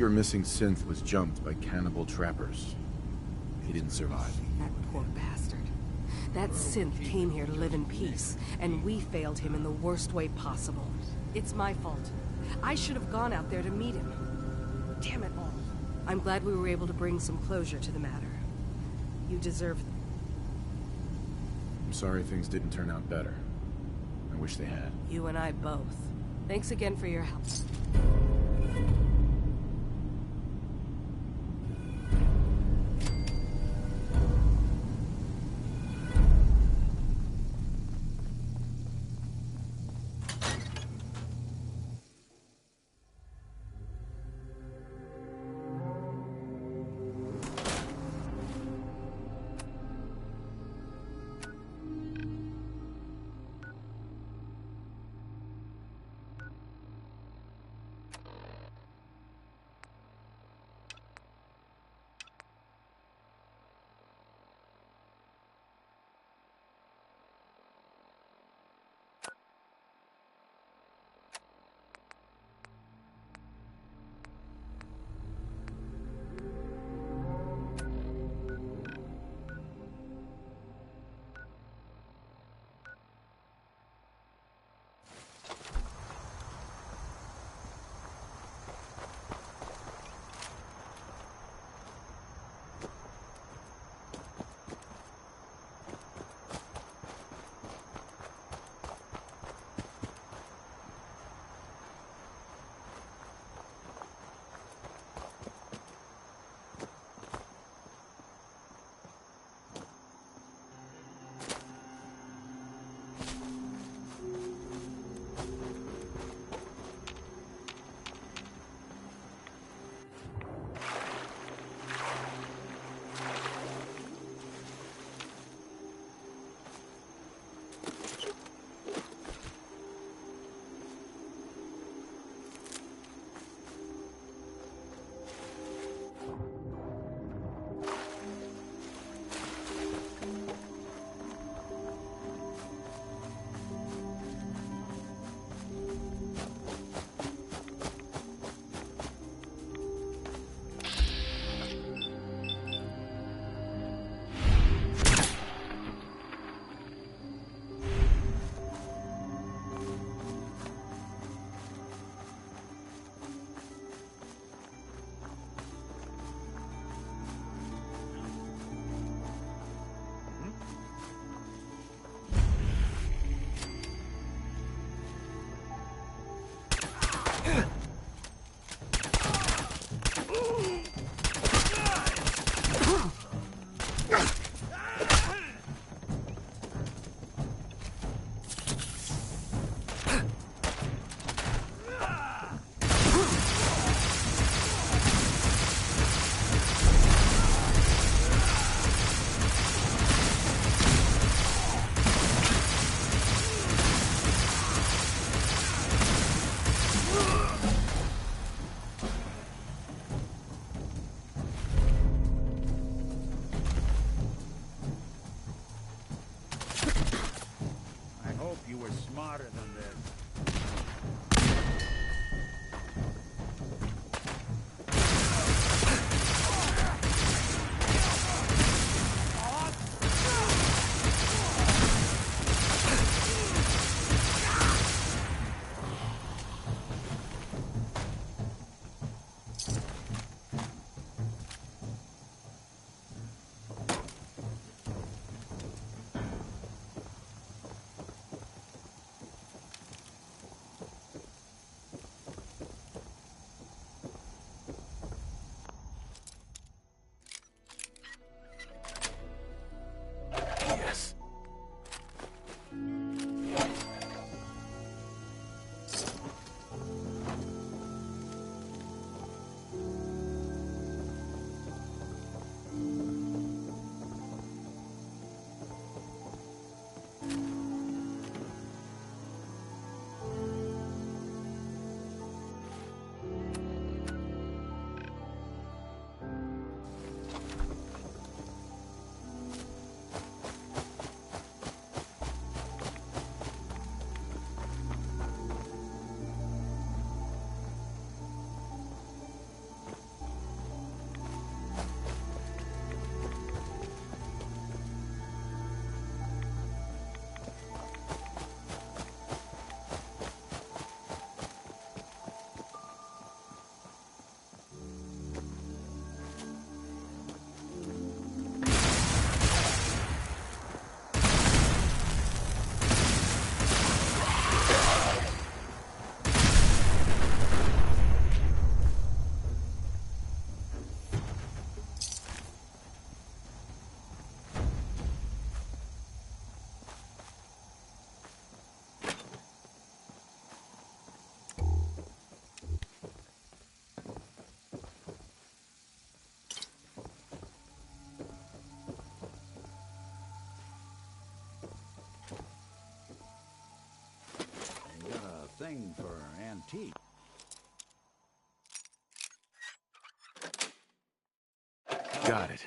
your missing synth was jumped by cannibal trappers. He didn't survive. That poor bastard. That synth came here to live in peace, and we failed him in the worst way possible. It's my fault. I should have gone out there to meet him. Damn it all. I'm glad we were able to bring some closure to the matter. You deserve... I'm sorry things didn't turn out better. I wish they had. You and I both. Thanks again for your help. tea. Got it.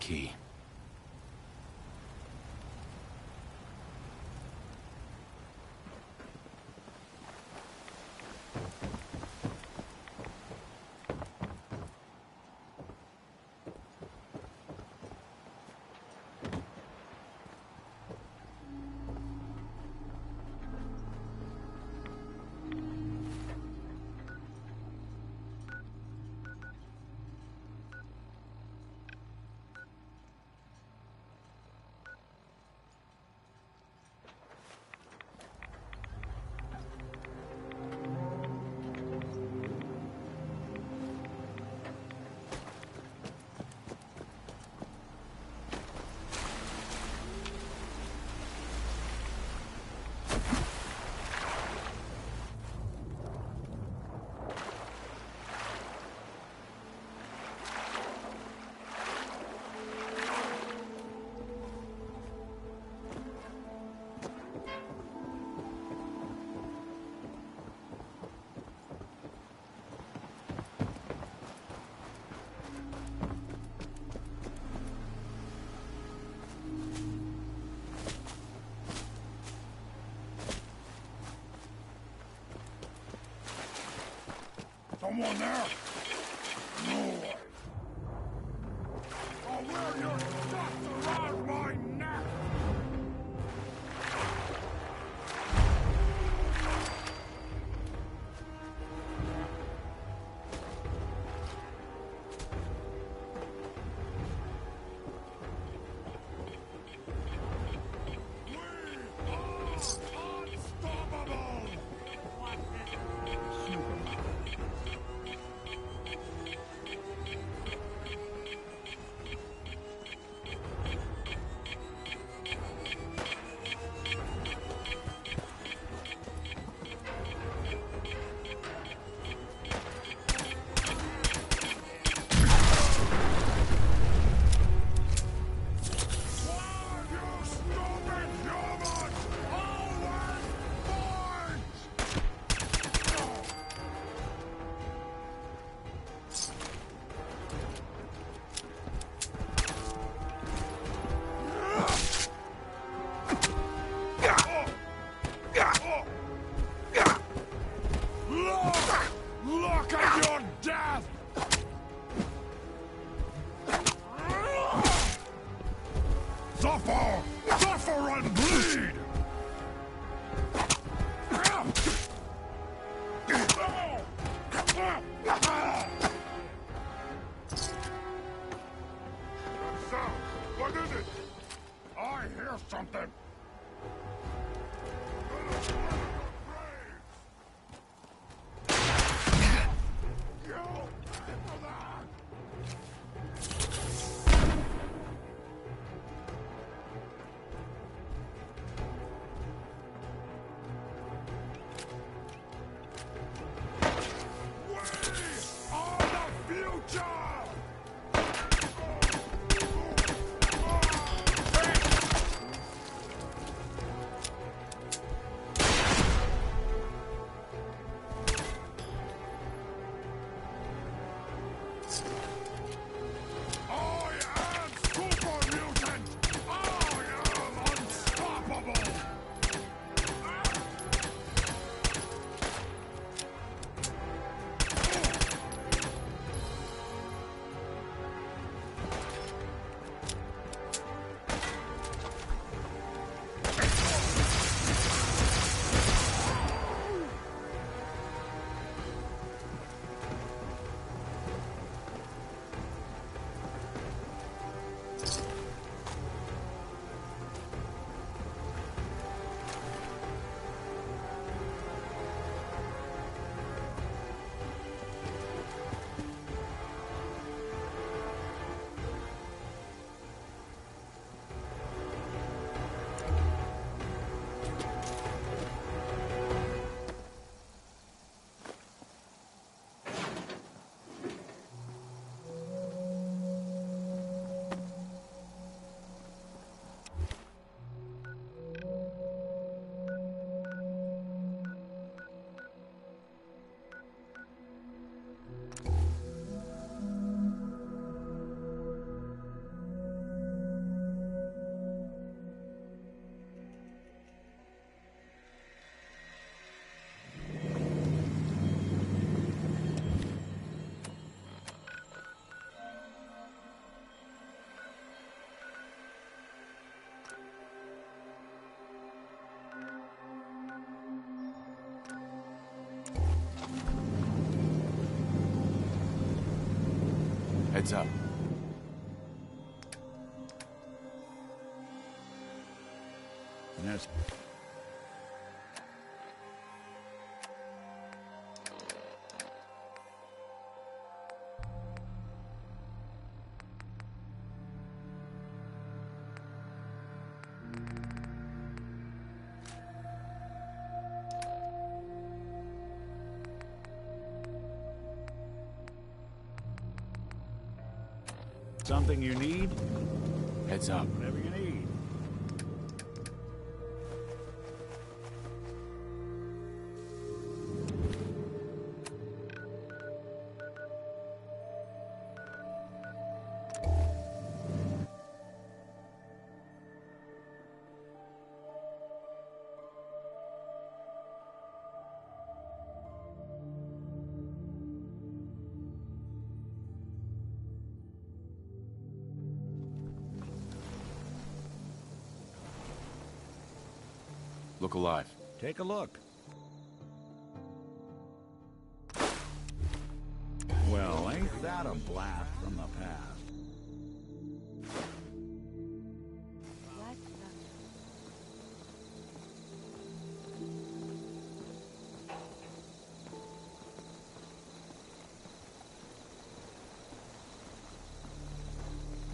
key. Someone there? No way. I'll wear your guts around my neck! Heads up. Yes. Something you need? Heads up. Whatever you need. Look alive. Take a look. Well, ain't that a blast from the past?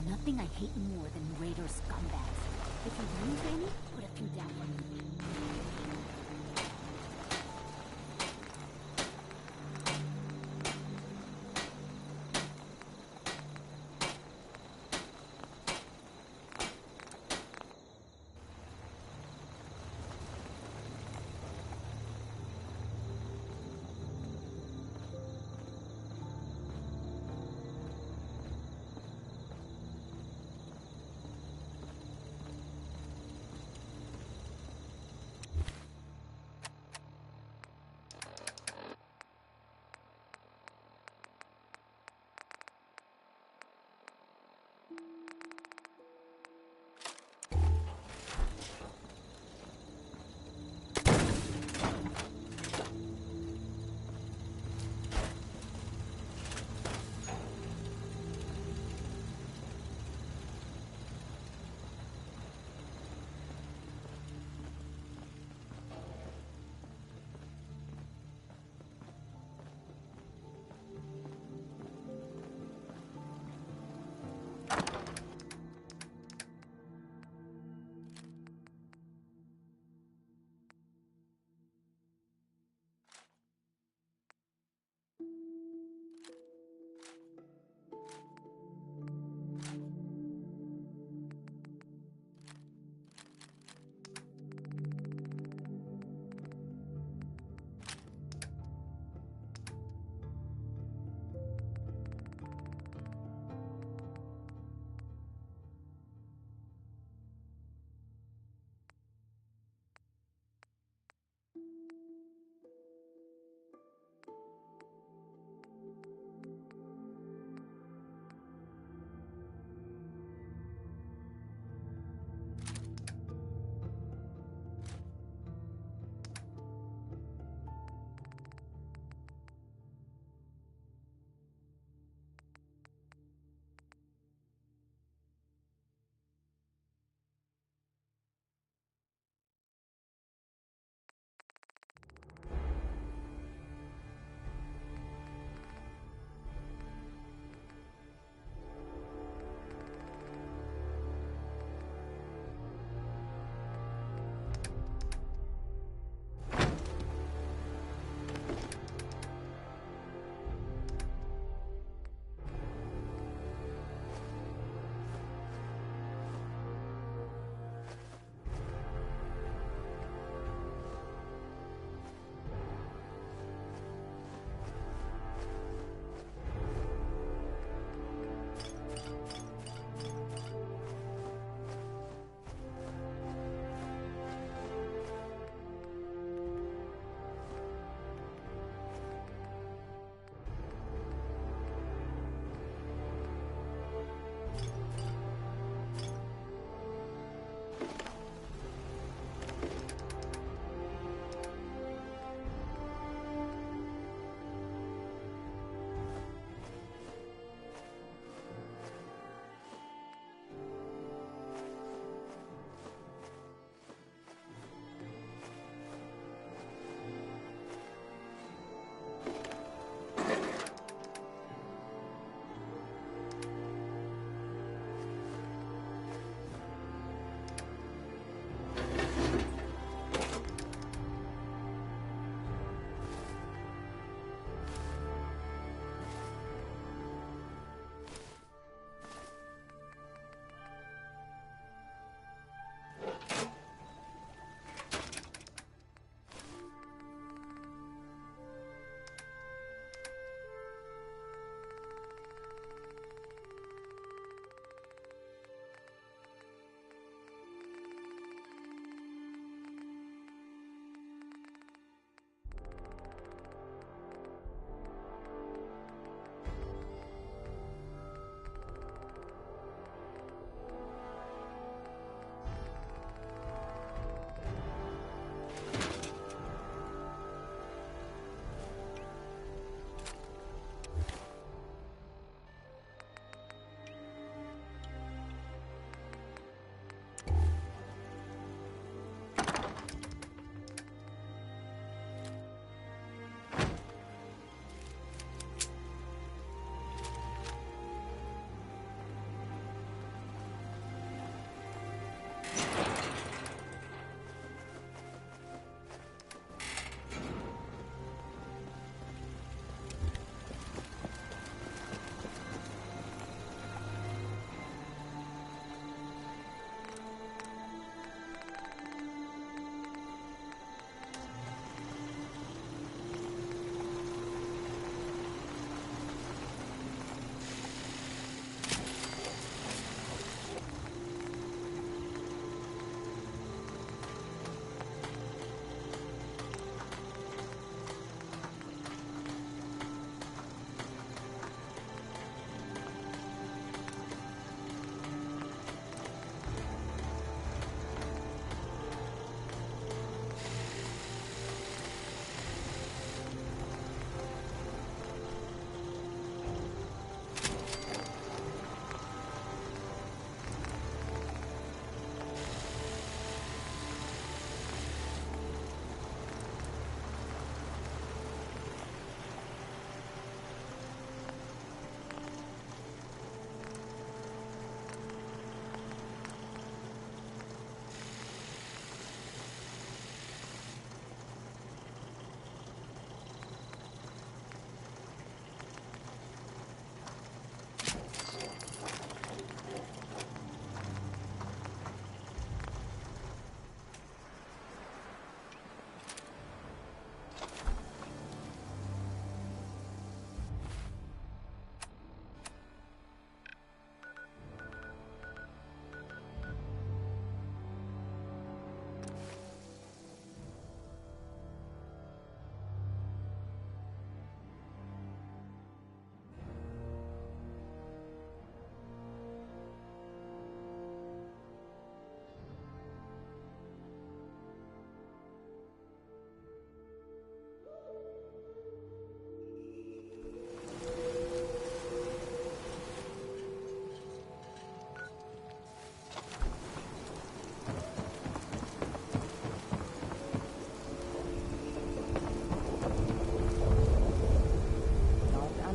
Nothing I hate more than raider scumbags. If you lose any, put a few down for me.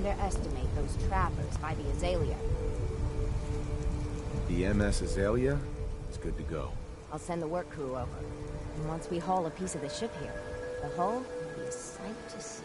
underestimate those trappers by the Azalea. The MS Azalea is good to go. I'll send the work crew over. And once we haul a piece of the ship here, the hull will be a sight to see.